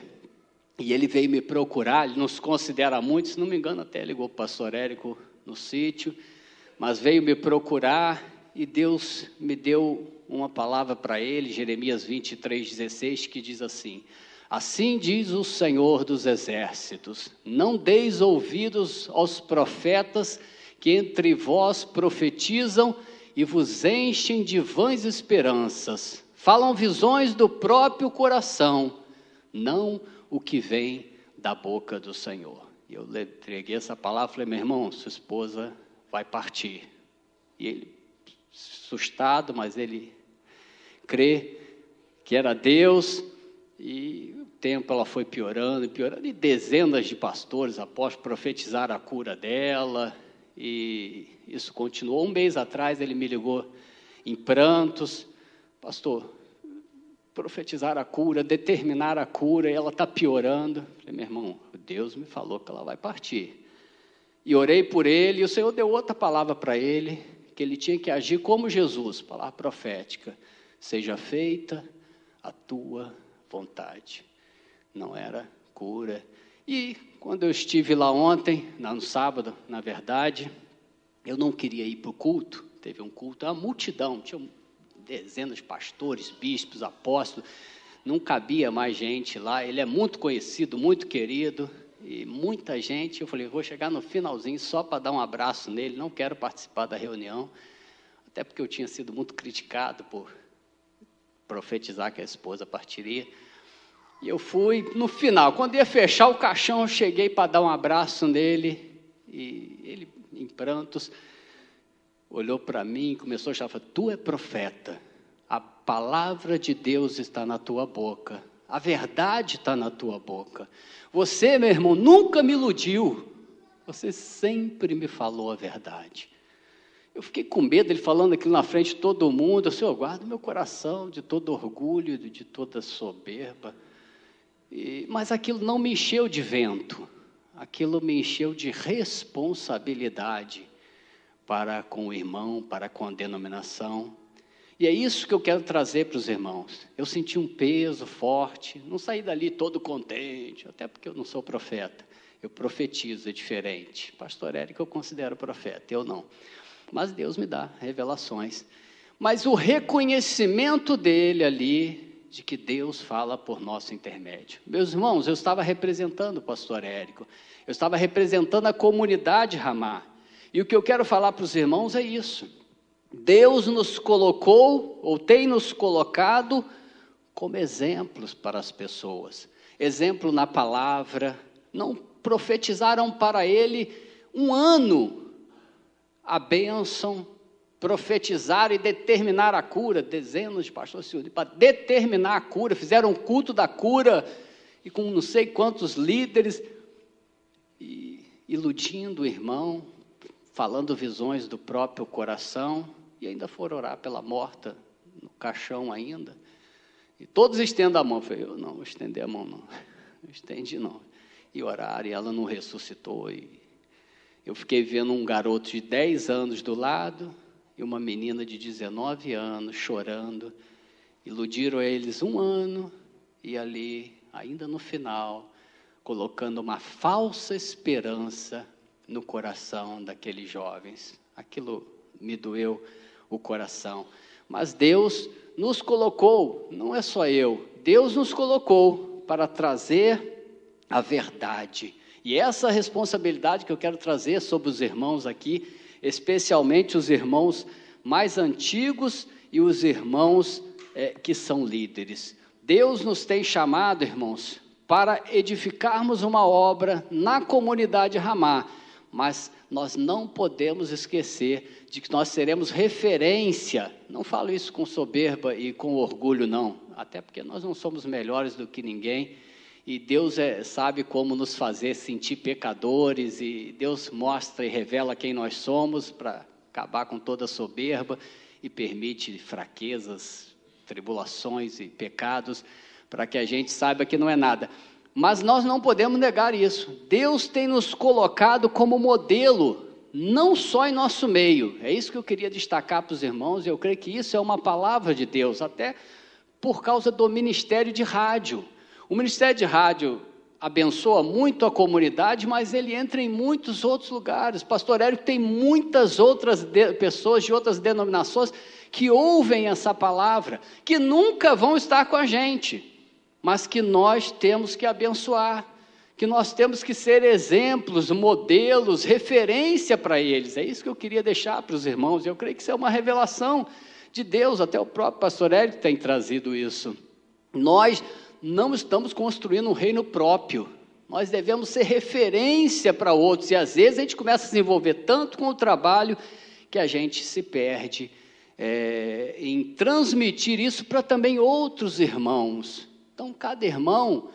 e ele veio me procurar. Ele nos considera muito, se não me engano até ligou para o pastor Érico no sítio, mas veio me procurar, e Deus me deu uma palavra para ele, Jeremias 23:16, que diz assim: assim diz o Senhor dos exércitos, não deis ouvidos aos profetas que entre vós profetizam e vos enchem de vãs esperanças, falam visões do próprio coração, não o que vem da boca do Senhor. E eu entreguei essa palavra, falei, meu irmão, sua esposa vai partir. E ele, assustado, mas ele crê que era Deus, e o tempo ela foi piorando, e dezenas de pastores, apóstolos, profetizaram a cura dela, e isso continuou. Um mês atrás ele me ligou em prantos, pastor, profetizar a cura, determinar a cura, e ela está piorando. Falei, meu irmão, Deus me falou que ela vai partir. E orei por ele, e o Senhor deu outra palavra para ele, que ele tinha que agir como Jesus, palavra profética. Seja feita a tua vontade. Não era cura. E quando eu estive lá ontem, no sábado, na verdade, eu não queria ir para o culto. Teve um culto, uma multidão, tinha dezenas de pastores, bispos, apóstolos, não cabia mais gente lá. Ele é muito conhecido, muito querido, e muita gente. Eu falei, vou chegar no finalzinho só para dar um abraço nele, não quero participar da reunião, até porque eu tinha sido muito criticado por profetizar que a esposa partiria. E eu fui, no final, quando ia fechar o caixão, eu cheguei para dar um abraço nele, e ele, em prantos, olhou para mim e começou a falar, tu é profeta, a palavra de Deus está na tua boca, a verdade está na tua boca. Você, meu irmão, nunca me iludiu, você sempre me falou a verdade. Eu fiquei com medo dele falando aquilo na frente de todo mundo. Eu, Senhor, guarda meu coração de todo orgulho, de toda soberba. Mas aquilo não me encheu de vento, aquilo me encheu de responsabilidade para com o irmão, para com a denominação. E é isso que eu quero trazer para os irmãos. Eu senti um peso forte, não saí dali todo contente, até porque eu não sou profeta. Eu profetizo, é diferente. Pastor Érico eu considero profeta, eu não. Mas Deus me dá revelações. Mas o reconhecimento dele ali, de que Deus fala por nosso intermédio. Meus irmãos, eu estava representando o pastor Érico, eu estava representando a comunidade Ramá. E o que eu quero falar para os irmãos é isso. Deus nos colocou, ou tem nos colocado, como exemplos para as pessoas. Exemplo na palavra. Não profetizaram para ele um ano a bênção, profetizar e determinar a cura. Dezenas de pastores se uniram para determinar a cura. Fizeram um culto da cura, e com não sei quantos líderes, e iludindo o irmão, falando visões do próprio coração, e ainda foram orar pela morta, no caixão ainda, e todos estendem a mão. Eu falei, eu não vou estender a mão não, eu estendi não, e oraram, e ela não ressuscitou, e eu fiquei vendo um garoto de 10 anos do lado, e uma menina de 19 anos chorando, iludiram eles um ano, e ali, ainda no final, colocando uma falsa esperança no coração daqueles jovens. Aquilo me doeu o coração. Mas Deus nos colocou, não é só eu, Deus nos colocou para trazer a verdade. E essa responsabilidade que eu quero trazer sobre os irmãos aqui, especialmente os irmãos mais antigos e os irmãos que são líderes. Deus nos tem chamado, irmãos, para edificarmos uma obra na comunidade Ramá, mas nós não podemos esquecer de que nós seremos referência. Não falo isso com soberba e com orgulho, não, até porque nós não somos melhores do que ninguém, e Deus sabe como nos fazer sentir pecadores, e Deus mostra e revela quem nós somos para acabar com toda soberba, e permite fraquezas, tribulações e pecados, para que a gente saiba que não é nada. Mas nós não podemos negar isso. Deus tem nos colocado como modelo, não só em nosso meio. É isso que eu queria destacar para os irmãos, e eu creio que isso é uma palavra de Deus, até por causa do ministério de rádio. O ministério de rádio abençoa muito a comunidade, mas ele entra em muitos outros lugares. Pastor Érico tem muitas outras pessoas de outras denominações que ouvem essa palavra, que nunca vão estar com a gente, mas que nós temos que abençoar, que nós temos que ser exemplos, modelos, referência para eles. É isso que eu queria deixar para os irmãos. Eu creio que isso é uma revelação de Deus, até o próprio pastor Érico tem trazido isso. Nós não estamos construindo um reino próprio, nós devemos ser referência para outros, e às vezes a gente começa a se envolver tanto com o trabalho, que a gente se perde em transmitir isso para também outros irmãos. Então, cada irmão,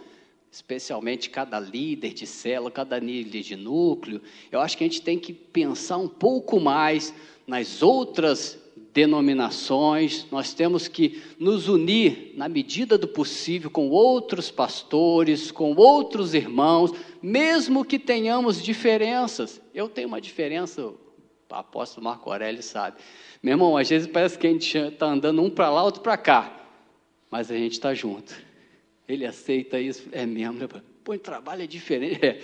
especialmente cada líder de célula, cada líder de núcleo, eu acho que a gente tem que pensar um pouco mais nas outras denominações, nós temos que nos unir na medida do possível com outros pastores, com outros irmãos, mesmo que tenhamos diferenças. Eu tenho uma diferença, o apóstolo Marco Aurélio sabe. Meu irmão, às vezes parece que a gente está andando um para lá, outro para cá, mas a gente está junto. Ele aceita isso, é mesmo, pô, o trabalho é diferente,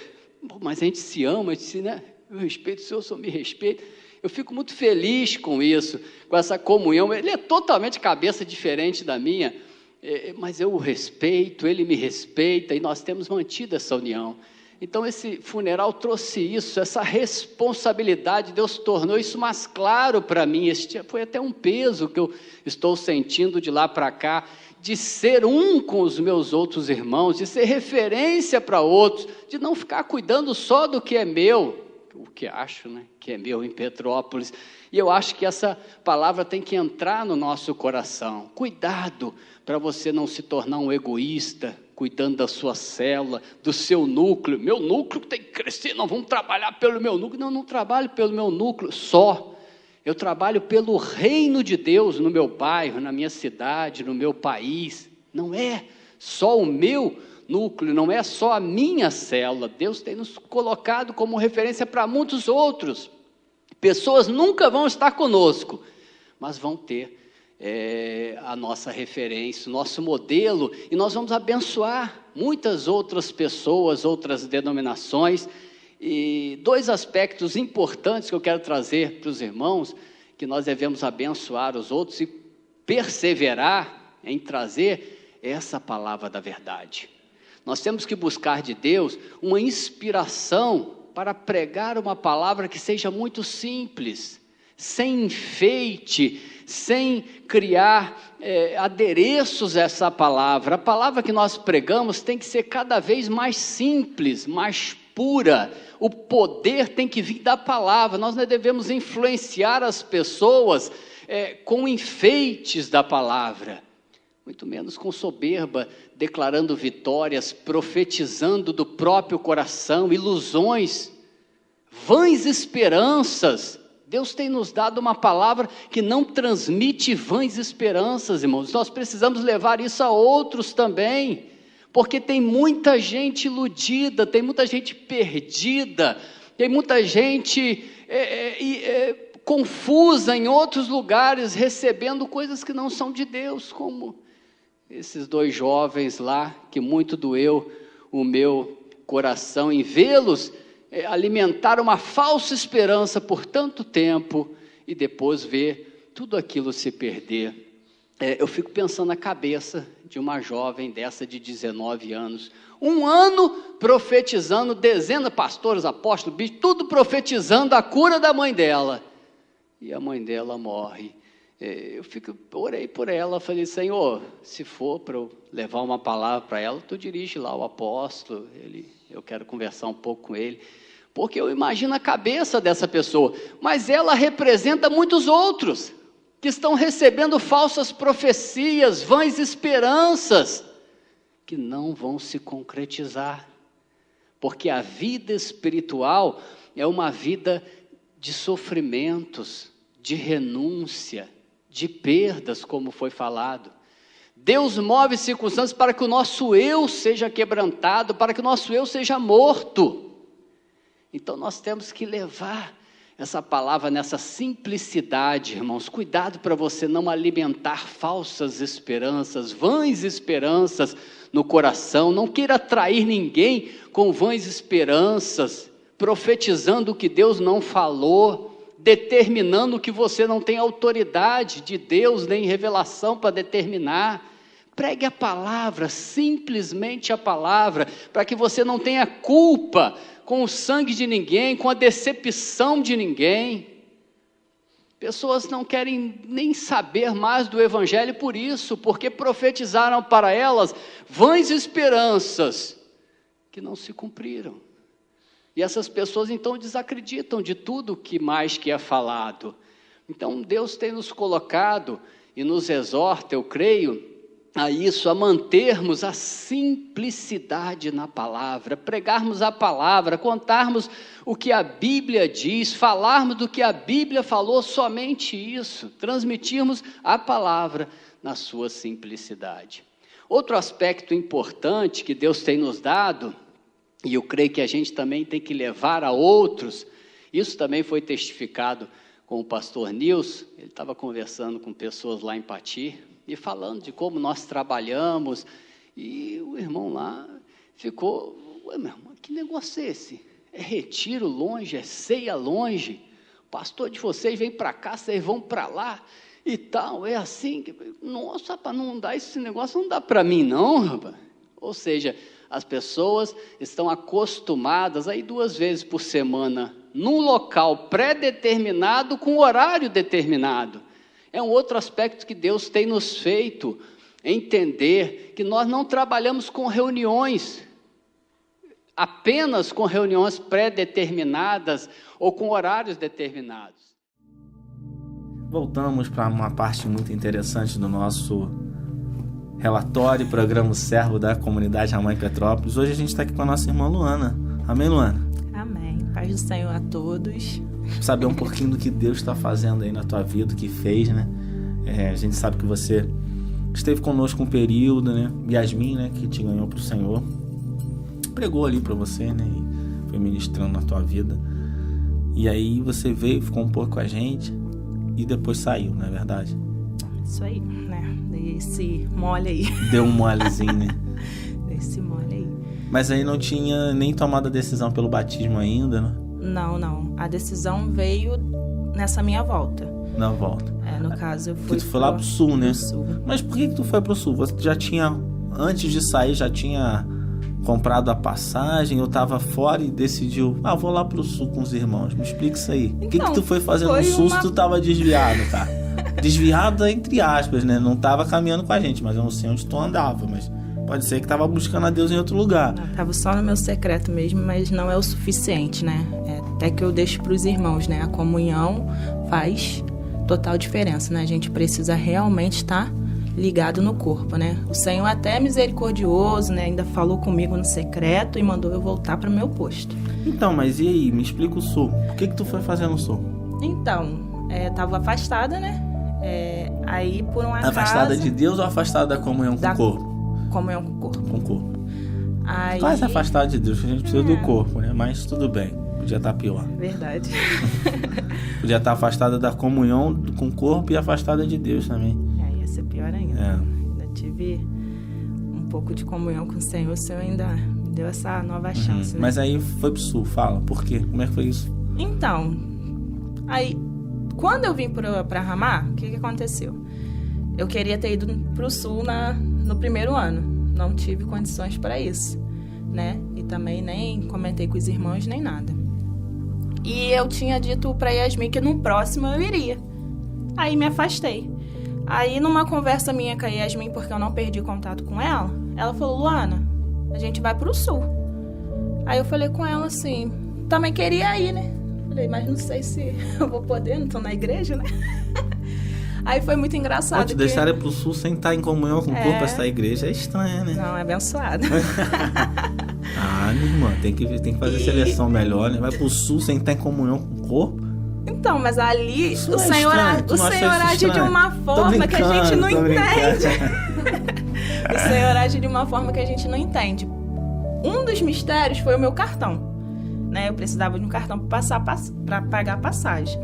mas a gente se ama, a gente se, né? Eu respeito o senhor, o senhor me respeita. Eu fico muito feliz com isso, com essa comunhão. Ele é totalmente cabeça diferente da minha, mas eu o respeito, ele me respeita, e nós temos mantido essa união. Então esse funeral trouxe isso, essa responsabilidade, Deus tornou isso mais claro para mim. Foi até um peso que eu estou sentindo de lá para cá, de ser um com os meus outros irmãos, de ser referência para outros, de não ficar cuidando só do que é meu, o que acho, né, que é meu em Petrópolis. E eu acho que essa palavra tem que entrar no nosso coração. Cuidado para você não se tornar um egoísta, cuidando da sua célula, do seu núcleo. Meu núcleo tem que crescer, não vamos trabalhar pelo meu núcleo. Não, não trabalho pelo meu núcleo só. Eu trabalho pelo reino de Deus no meu bairro, na minha cidade, no meu país. Não é só o meu núcleo, não é só a minha célula. Deus tem nos colocado como referência para muitos outros. Pessoas nunca vão estar conosco, mas vão ter a nossa referência, o nosso modelo, e nós vamos abençoar muitas outras pessoas, outras denominações. E dois aspectos importantes que eu quero trazer para os irmãos, que nós devemos abençoar os outros e perseverar em trazer essa palavra da verdade. Nós temos que buscar de Deus uma inspiração para pregar uma palavra que seja muito simples, sem enfeite, sem criar adereços a essa palavra. A palavra que nós pregamos tem que ser cada vez mais simples, mais pura. O poder tem que vir da palavra. Nós não devemos influenciar as pessoas com enfeites da palavra, muito menos com soberba, declarando vitórias, profetizando do próprio coração, ilusões, vãs esperanças. Deus tem nos dado uma palavra que não transmite vãs esperanças, irmãos. Nós precisamos levar isso a outros também, porque tem muita gente iludida, tem muita gente perdida, tem muita gente confusa em outros lugares, recebendo coisas que não são de Deus, como esses dois jovens lá, que muito doeu o meu coração em vê-los alimentar uma falsa esperança por tanto tempo e depois ver tudo aquilo se perder. Eu fico pensando na cabeça de uma jovem dessa de 19 anos, um ano profetizando, dezenas de pastores, apóstolos, bichos, tudo profetizando a cura da mãe dela, e a mãe dela morre. Orei por ela, falei, Senhor, se for para eu levar uma palavra para ela, tu dirige lá o apóstolo, eu quero conversar um pouco com ele, porque eu imagino a cabeça dessa pessoa, mas ela representa muitos outros, que estão recebendo falsas profecias, vãs esperanças, que não vão se concretizar, porque a vida espiritual é uma vida de sofrimentos, de renúncia, de perdas, como foi falado. Deus move circunstâncias para que o nosso eu seja quebrantado, para que o nosso eu seja morto. Então nós temos que levar essa palavra nessa simplicidade, irmãos. Cuidado para você não alimentar falsas esperanças, vãs esperanças no coração. Não queira atrair ninguém com vãs esperanças, profetizando o que Deus não falou, determinando que você não tem autoridade de Deus, nem revelação para determinar. Pregue a palavra, simplesmente a palavra, para que você não tenha culpa com o sangue de ninguém, com a decepção de ninguém. Pessoas não querem nem saber mais do Evangelho por isso, porque profetizaram para elas vãs esperanças que não se cumpriram. E essas pessoas então desacreditam de tudo que mais que é falado. Então Deus tem nos colocado e nos exorta, eu creio, a isso, a mantermos a simplicidade na palavra, pregarmos a palavra, contarmos o que a Bíblia diz, falarmos do que a Bíblia falou, somente isso, transmitirmos a palavra na sua simplicidade. Outro aspecto importante que Deus tem nos dado, e eu creio que a gente também tem que levar a outros, isso também foi testificado com o pastor Nilson, ele estava conversando com pessoas lá em Pati, e falando de como nós trabalhamos, e o irmão lá ficou, ué, meu irmão, que negócio é esse? É retiro longe, é ceia longe, o pastor de vocês vem para cá, vocês vão para lá, e tal, é assim, nossa, rapaz, não dá esse negócio, não dá para mim não, rapaz. Ou seja, as pessoas estão acostumadas a ir 2 vezes por semana, num local pré-determinado, com horário determinado. É um outro aspecto que Deus tem nos feito entender, que nós não trabalhamos com reuniões, apenas com reuniões pré-determinadas ou com horários determinados. Voltamos para uma parte muito interessante do nosso relatório, programa Servo da Comunidade Ramá em Petrópolis. Hoje a gente está aqui com a nossa irmã Luana. Amém, Luana? Amém. Paz do Senhor a todos. Saber um pouquinho do que Deus está fazendo aí na tua vida, o que fez, né? A gente sabe que você esteve conosco um período, né? Yasmin, né? Que te ganhou para o Senhor. Pregou ali para você, né? E foi ministrando na tua vida. E aí você veio, ficou um pouco com a gente e depois saiu, não é verdade? Isso aí, né? Dei esse mole aí. Deu um molezinho, né? Dei esse mole aí. Mas aí não tinha nem tomado a decisão pelo batismo ainda, né? Não. A decisão veio nessa minha volta. Na volta. No caso eu fui... Tu foi lá pro sul, né? Pro sul. Mas por que tu foi pro sul? Você já tinha, antes de sair, já tinha comprado a passagem? Eu tava fora e decidiu, vou lá pro sul com os irmãos. Me explica isso aí. O que tu foi fazer no sul se tu tava desviado, tá? Desviado entre aspas, né? Não tava caminhando com a gente, mas eu não sei onde tu andava, mas... Pode ser que estava buscando a Deus em outro lugar. Estava só no meu secreto mesmo, mas não é o suficiente, né? Até que eu deixo para os irmãos, né? A comunhão faz total diferença, né? A gente precisa realmente estar ligado no corpo, né? O Senhor até é misericordioso, né? Ainda falou comigo no secreto e mandou eu voltar para o meu posto. Então, mas e aí? Me explica o sul. O que tu foi fazer no sul? Então, estava afastada, né? Aí, por um acaso... Afastada de Deus ou afastada da comunhão com o corpo? Comunhão com o corpo. Com o corpo. Aí... Quase afastado de Deus, a gente precisa do corpo, né? Mas tudo bem, podia estar pior. Verdade. Podia estar afastada da comunhão com o corpo e afastada de Deus também. Ia ser pior ainda. Ainda tive um pouco de comunhão com o Senhor ainda me deu essa nova chance. Né? Mas aí foi pro sul, fala, por quê? Como é que foi isso? Então, aí, quando eu vim pra Ramá, o que aconteceu? Eu queria ter ido pro sul no primeiro ano, não tive condições para isso, né? E também nem comentei com os irmãos, nem nada. E eu tinha dito para Yasmin que no próximo eu iria. Aí me afastei. Aí numa conversa minha com a Yasmin, porque eu não perdi contato com ela, ela falou, Luana, a gente vai pro sul. Aí eu falei com ela assim, também queria ir, né? Falei, mas não sei se eu vou poder, não tô na igreja, né? Aí foi muito engraçado. Te deixaram pro sul sem estar em comunhão com o corpo, essa igreja é estranha, né? Não, é abençoada. Minha irmã, tem que fazer seleção melhor, né? Vai pro sul sem estar em comunhão com o corpo. Então, mas ali o Senhor age de uma forma que a gente não entende. O Senhor age de uma forma que a gente não entende. Um dos mistérios foi o meu cartão, né? Eu precisava de um cartão para pagar a passagem.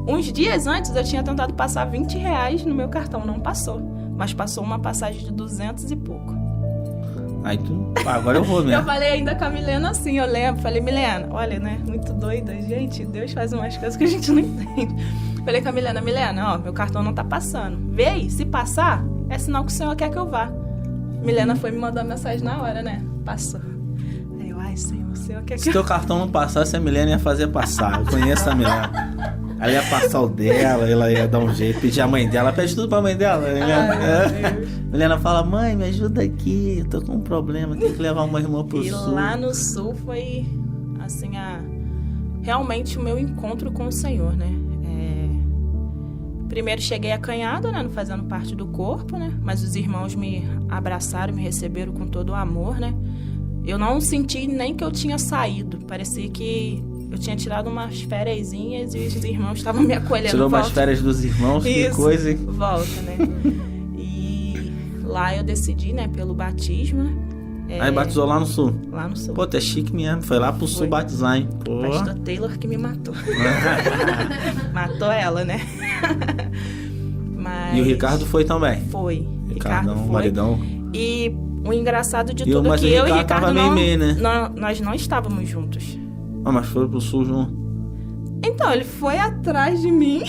Uns dias antes eu tinha tentado passar R$20 no meu cartão, não passou. Mas passou uma passagem de 200 e pouco. Aí agora eu vou mesmo. Eu falei ainda com a Milena assim, eu lembro. Falei, Milena, olha, né, muito doida. Gente, Deus faz umas coisas que a gente não entende. Falei com a Milena, meu cartão não tá passando. Vê aí, se passar, é sinal que o Senhor quer que eu vá. Milena foi me mandar mensagem na hora, né? Passou. Aí eu, Senhor, o Senhor quer que eu... Se teu cartão não passasse, a Milena ia fazer passar. Eu conheço a Milena. Ela ia passar o dela, ela ia dar um jeito, pedir a mãe dela, pede tudo pra mãe dela. Milena fala, mãe, me ajuda aqui, eu tô com um problema, tenho que levar uma irmã pro sul. E lá no sul foi, assim, realmente o meu encontro com o Senhor, né? Primeiro cheguei acanhada, né, não fazendo parte do corpo, né? Mas os irmãos me abraçaram, me receberam com todo o amor, né? Eu não senti nem que eu tinha saído. Parecia que eu tinha tirado umas fériasinhas e os irmãos estavam me acolhendo. Tirou umas férias dos irmãos, que Isso, coisa, hein? volta, né? E lá eu decidi, né, pelo batismo, né? Aí batizou lá no sul. Lá no sul. Pô, tu é chique mesmo. Foi lá pro sul batizar, hein? Pô. Pastor Taylor que me matou. Matou ela, né? Mas... E o Ricardo foi também. Foi. Ricardão, Ricardo foi. maridão. E o engraçado de E tudo é mas que o eu e Ricardo tava Ricardo meio, né? nós não estávamos juntos. Ah, mas foram pro sul junto. Então, ele foi atrás de mim.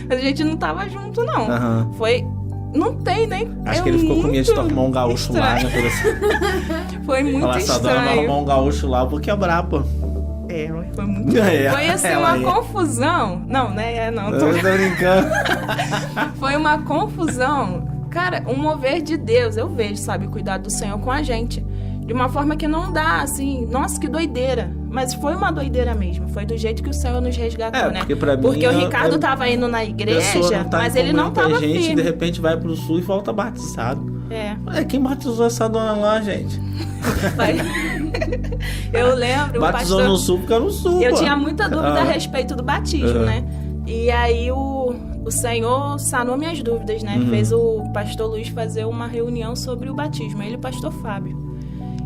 Mas a gente não tava junto, não. Aham. Foi... Não tem, nem... Acho que ele ficou com medo de tomar um gaúcho lá, né? Foi muito Falar, essa dona vai estranho. arrumar um gaúcho lá, eu vou quebrar, pô. Foi muito... É, Foi assim ela uma é. confusão. Não, né? Não, Eu tô brincando. Foi uma confusão. Cara, um mover de Deus. Eu vejo, sabe, o cuidado do Senhor com a gente. De uma forma que não dá, assim... Nossa, que doideira. Mas foi uma doideira mesmo. Foi do jeito que o Senhor nos resgatou, né? Porque pra mim... Porque o Ricardo tava indo na igreja, mas ele não tava gente, firme. de repente vai pro sul e volta batizado. É. Quem batizou essa dona lá, gente? Eu lembro, Batizou o pastor... no sul porque era no sul, Eu pô. tinha muita dúvida a respeito do batismo, Uhum. né? E aí o Senhor sanou minhas dúvidas, né? Uhum. Fez o pastor Luiz fazer uma reunião sobre o batismo, ele e o pastor Fábio.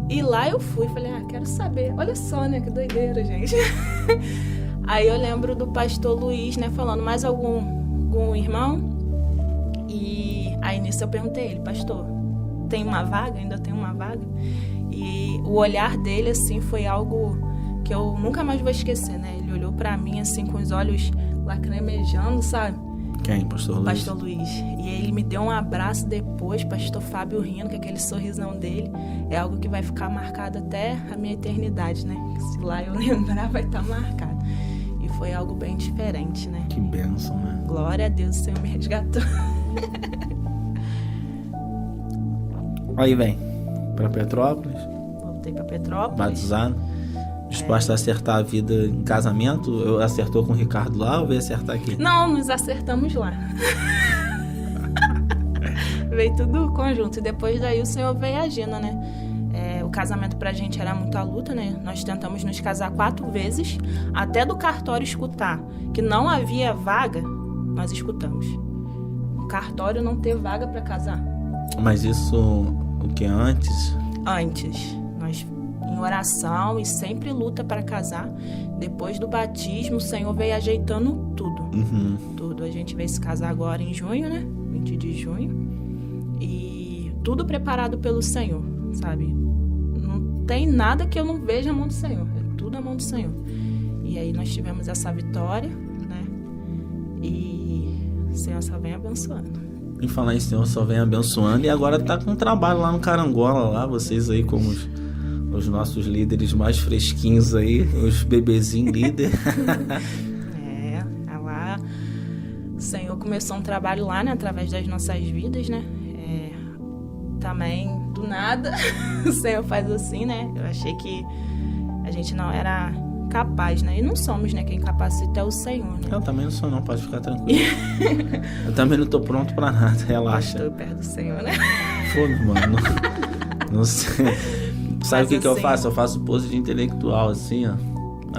E lá eu fui, falei, quero saber. Olha só, né? Que doideira, gente. Aí eu lembro do pastor Luiz, né? Falando, mais algum irmão? E aí nisso eu perguntei a ele, pastor, tem uma vaga? Ainda tem uma vaga? E o olhar dele, assim, foi algo que eu nunca mais vou esquecer, né? Ele olhou pra mim, assim, com os olhos lacrimejando, sabe? Quem? Pastor Luiz? Pastor Luiz. E aí ele me deu um abraço depois, pastor Fábio rindo, com aquele sorrisão dele. É algo que vai ficar marcado até a minha eternidade, né? Se lá eu lembrar, vai estar marcado. E foi algo bem diferente, né? Que bênção, né? Glória a Deus, o Senhor me resgatou. Aí vem pra Petrópolis, Voltei pra Petrópolis. batizado. Disposto a acertar a vida em casamento? Eu acertou com o Ricardo lá ou veio acertar aqui? Não, nos acertamos lá. Veio tudo conjunto. E depois daí o Senhor veio agindo, né? O casamento pra gente era muita luta, né? Nós tentamos nos casar 4 vezes. Até do cartório escutar que não havia vaga, nós escutamos. O cartório não ter vaga pra casar. Mas isso, o que antes? Antes, nós em oração e sempre luta para casar. Depois do batismo, o Senhor veio ajeitando tudo. Uhum. Tudo. A gente veio se casar agora em junho, né? 20 de junho. E tudo preparado pelo Senhor, sabe? Não tem nada que eu não veja a mão do Senhor. É tudo a mão do Senhor. E aí nós tivemos essa vitória, né? E o Senhor só vem abençoando. Em falar em Senhor, só vem abençoando. E agora tá com trabalho lá no Carangola, lá, vocês aí como os nossos líderes mais fresquinhos aí, os bebezinhos líderes. Lá o Senhor começou um trabalho lá, né, através das nossas vidas, né? Também, do nada, o Senhor faz assim, né? Eu achei que a gente não era capaz, né? E não somos, né? Quem capacita é o Senhor, né? Eu também não sou não, pode ficar tranquilo. Eu também não tô pronto pra nada, relaxa. Estou perto do Senhor, né? Foda, mano. Não sei. Sabe o que eu assim, faço? Eu faço pose de intelectual, assim, ó.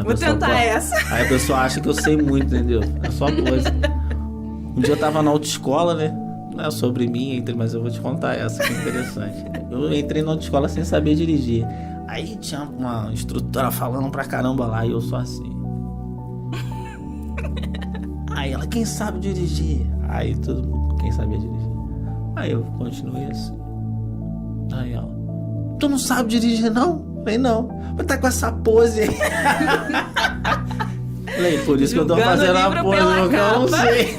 Vou tentar essa. Aí a pessoa acha que eu sei muito, entendeu? É só pose. Um dia eu tava na autoescola, né? Não é sobre mim, mas eu vou te contar essa, que é interessante. Eu entrei na autoescola sem saber dirigir. Aí tinha uma instrutora falando pra caramba lá e eu só assim. Aí ela, quem sabe dirigir? Aí todo mundo, quem sabia dirigir? Aí eu continuei assim. Aí ela, tu não sabe dirigir não? Falei, não. Mas tá com essa pose aí. Falei, por isso que eu tô fazendo a pose, porque eu não sei.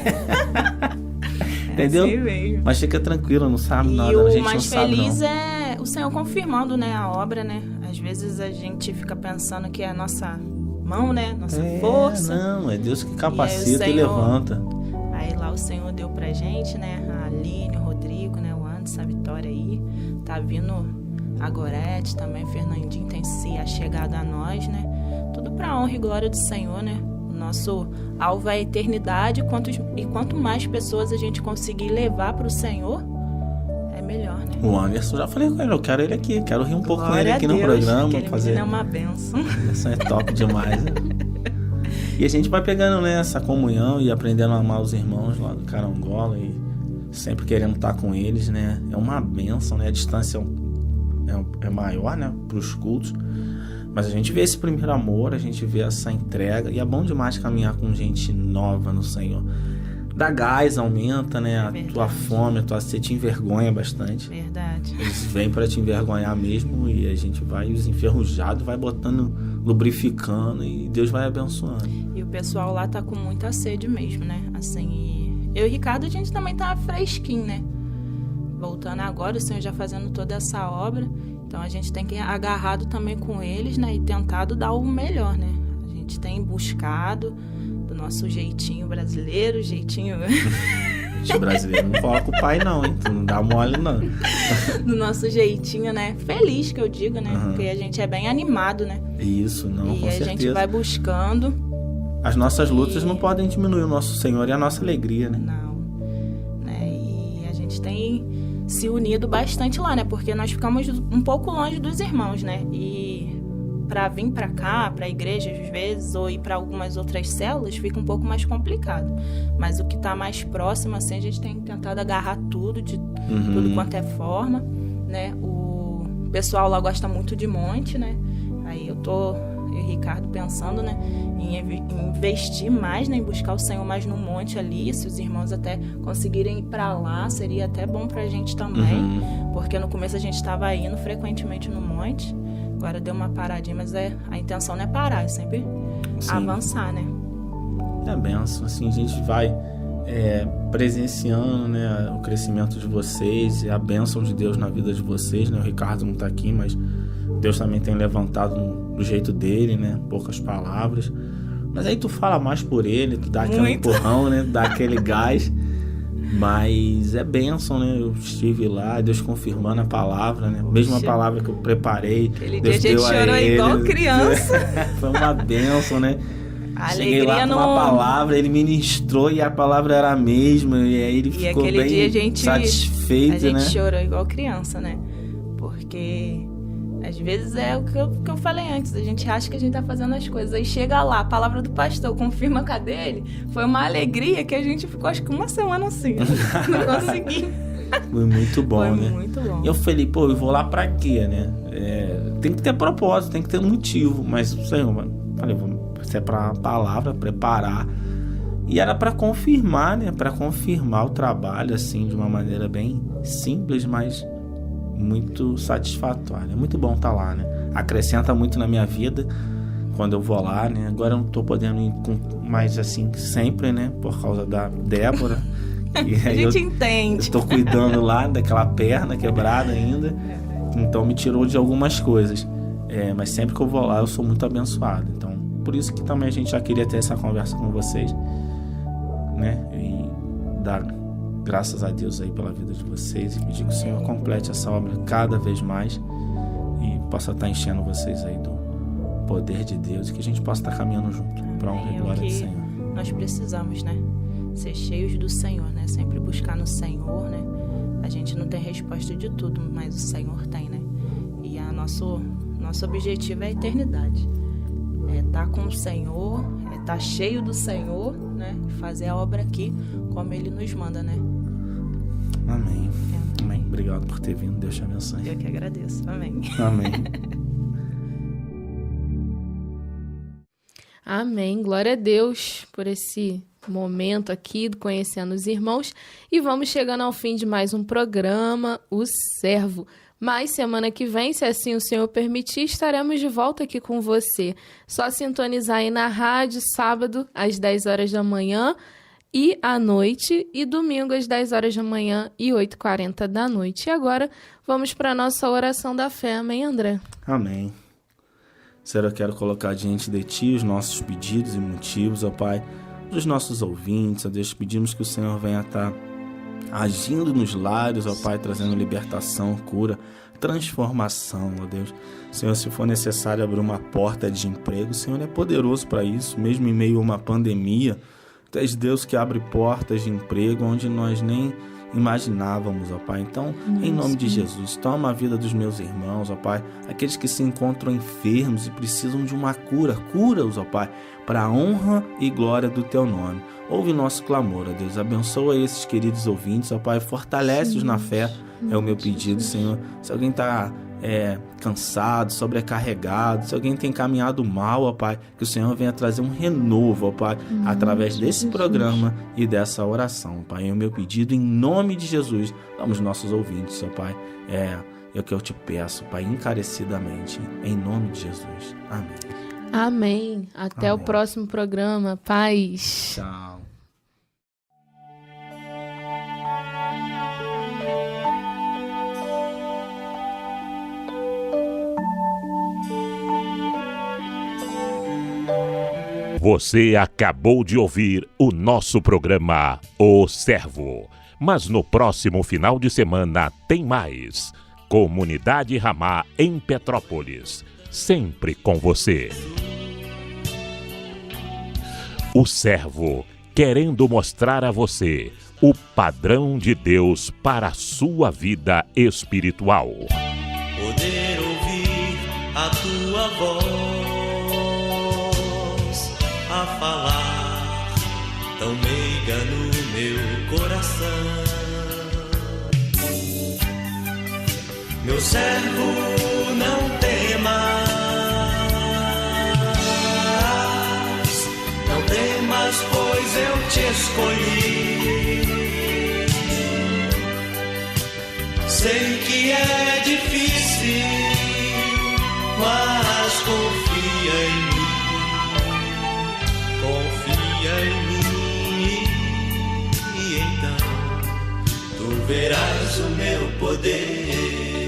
Entendeu? Assim mesmo. Mas fica tranquilo, não sabe nada, E a o gente mais não sabe feliz não. é o Senhor confirmando, né, a obra, né? Às vezes a gente fica pensando que é a nossa mão, né? Nossa força. Não, é Deus que capacita E aí o e Senhor- levanta. Aí lá o Senhor deu pra gente, né? A Aline, o Rodrigo, né? O Anderson, a Vitória aí. Tá vindo a Gorete também, Fernandinho tem se achegado a nós, né? Tudo pra honra e glória do Senhor, né? O Nosso alvo é a eternidade e quanto mais pessoas a gente conseguir levar para o Senhor, é melhor, né? O Anderson, já falei com ele, eu quero ele aqui, quero rir um pouco com ele Glória aqui a no Deus, programa. aquele Fazer... menino é uma bênção. Isso é top demais, né? E a gente vai pegando, né, essa comunhão e aprendendo a amar os irmãos lá do Carangola e sempre querendo estar com eles, né? É uma bênção, né? A distância é maior, né, para os cultos. Mas a gente vê esse primeiro amor, a gente vê essa entrega. E é bom demais caminhar com gente nova no Senhor. Dá gás, aumenta, né? A tua fome, a tua sede te envergonha bastante. Verdade. Eles vêm para te envergonhar mesmo e a gente vai, os enferrujados, vai botando, lubrificando e Deus vai abençoando. E o pessoal lá tá com muita sede mesmo, né? Assim, e eu e o Ricardo, a gente também tá fresquinho, né? Voltando agora, o Senhor já fazendo toda essa obra. Então a gente tem que ir agarrado também com eles, né? E tentado dar o melhor, né? A gente tem buscado do nosso jeitinho brasileiro, jeitinho... Gente brasileiro não coloca o pai não, hein? Tu não dá mole não. Do nosso jeitinho, né? Feliz, que eu digo, né? Uhum. Porque a gente é bem animado, né? Isso, não, e com a certeza. gente vai buscando. As nossas lutas não podem diminuir o nosso Senhor e a nossa alegria, né? Não. Né? E a gente tem se unido bastante lá, né? Porque nós ficamos um pouco longe dos irmãos, né? E para vir para cá, para a igreja às vezes, ou ir para algumas outras células, fica um pouco mais complicado. Mas o que tá mais próximo, assim, a gente tem tentado agarrar tudo, de tudo quanto é forma, né? O pessoal lá gosta muito de monte, né? Aí eu e o Ricardo pensando, né, em investir mais, né, em buscar o Senhor mais no monte ali. Se os irmãos até conseguirem ir para lá, seria até bom pra gente também, porque no começo a gente estava indo frequentemente no monte, agora deu uma paradinha, mas a intenção não é parar, é sempre avançar, né? É benção, assim, a gente vai presenciando, né, o crescimento de vocês e a bênção de Deus na vida de vocês, né? O Ricardo não tá aqui, mas Deus também tem levantado do jeito dele, né? Poucas palavras. Mas aí tu fala mais por ele, tu dá aquele empurrão, né? Dá aquele gás. Mas é bênção, né? Eu estive lá, Deus confirmando a palavra, né? Mesma palavra que eu preparei. Aquele Deus dia a gente chorou igual criança. Foi uma bênção, né? A Cheguei alegria lá com uma palavra, ele ministrou e a palavra era a mesma. E aí ele ficou bem satisfeito, a gente né? chorou igual criança, né? Porque às vezes é o que eu falei antes, a gente acha que a gente tá fazendo as coisas, aí chega lá, a palavra do pastor confirma a dele, foi uma alegria que a gente ficou acho que uma semana assim, não consegui. Foi muito bom, Foi né? muito bom. Eu falei, pô, eu vou lá pra quê, né? Tem que ter propósito, tem que ter motivo, mas o Senhor, mano, falei, se é pra palavra, preparar, e era pra confirmar, né? Pra confirmar o trabalho, assim, de uma maneira bem simples, mas muito satisfatória. É muito bom estar lá, né? Acrescenta muito na minha vida quando eu vou lá, né? Agora eu não tô podendo ir mais assim sempre, né? Por causa da Débora. E aí a gente entende. Eu tô cuidando lá daquela perna quebrada ainda. Então me tirou de algumas coisas. Mas sempre que eu vou lá eu sou muito abençoado. Então por isso que também a gente já queria ter essa conversa com vocês, né? E dar graças a Deus aí pela vida de vocês e pedir que o Senhor complete essa obra cada vez mais e possa estar enchendo vocês aí do poder de Deus e que a gente possa estar caminhando junto para honra e glória do Senhor. Nós precisamos, né? Ser cheios do Senhor, né? Sempre buscar no Senhor, né? A gente não tem resposta de tudo, mas o Senhor tem, né? E nosso objetivo é a eternidade. É estar com o Senhor, é estar cheio do Senhor, né? E fazer a obra aqui como Ele nos manda, né? Amém. Amém. Obrigado por ter vindo. Deus te abençoe. Eu que agradeço. Amém. Amém. Amém. Glória a Deus por esse momento aqui, conhecendo os irmãos. E vamos chegando ao fim de mais um programa, O Servo. Mas semana que vem, se assim o Senhor permitir, estaremos de volta aqui com você. Só sintonizar aí na rádio, sábado, às 10 horas da manhã e à noite, e domingo às 10 horas da manhã e 8h40 da noite. E agora, vamos para a nossa oração da fé. Amém, André? Amém. Senhor, eu quero colocar diante de Ti os nossos pedidos e motivos, ó Pai, dos nossos ouvintes. Ó Deus, pedimos que o Senhor venha estar agindo nos lares, ó Pai, trazendo libertação, cura, transformação, ó Deus. Senhor, se for necessário abrir uma porta de emprego, o Senhor é poderoso para isso, mesmo em meio a uma pandemia. Tu és Deus que abre portas de emprego onde nós nem imaginávamos, ó Pai. Então, em nome de Jesus, toma a vida dos meus irmãos, ó Pai, aqueles que se encontram enfermos e precisam de uma cura, cura-os, ó Pai, para a honra e glória do Teu nome. Ouve nosso clamor, ó Deus, abençoa esses queridos ouvintes, ó Pai, fortalece-os na fé, é o meu pedido, Senhor. Se alguém está cansado, sobrecarregado, se alguém tem caminhado mal, ó Pai, que o Senhor venha trazer um renovo, ó Pai, através desse programa e dessa oração, Pai. É o meu pedido em nome de Jesus. Vamos nossos ouvintes, ó Pai. É o que eu te peço, Pai, encarecidamente, em nome de Jesus. Amém. Amém. Até o próximo programa. Paz. Tchau. Você acabou de ouvir o nosso programa O Servo. Mas no próximo final de semana tem mais. Comunidade Ramá em Petrópolis. Sempre com você. O Servo, querendo mostrar a você o padrão de Deus para a sua vida espiritual. Poder ouvir a tua voz a falar tão meiga no meu coração. Meu servo, não temas, pois eu te escolhi. Sei que é difícil, mas confia em mim. Confia em mim e então tu verás o meu poder.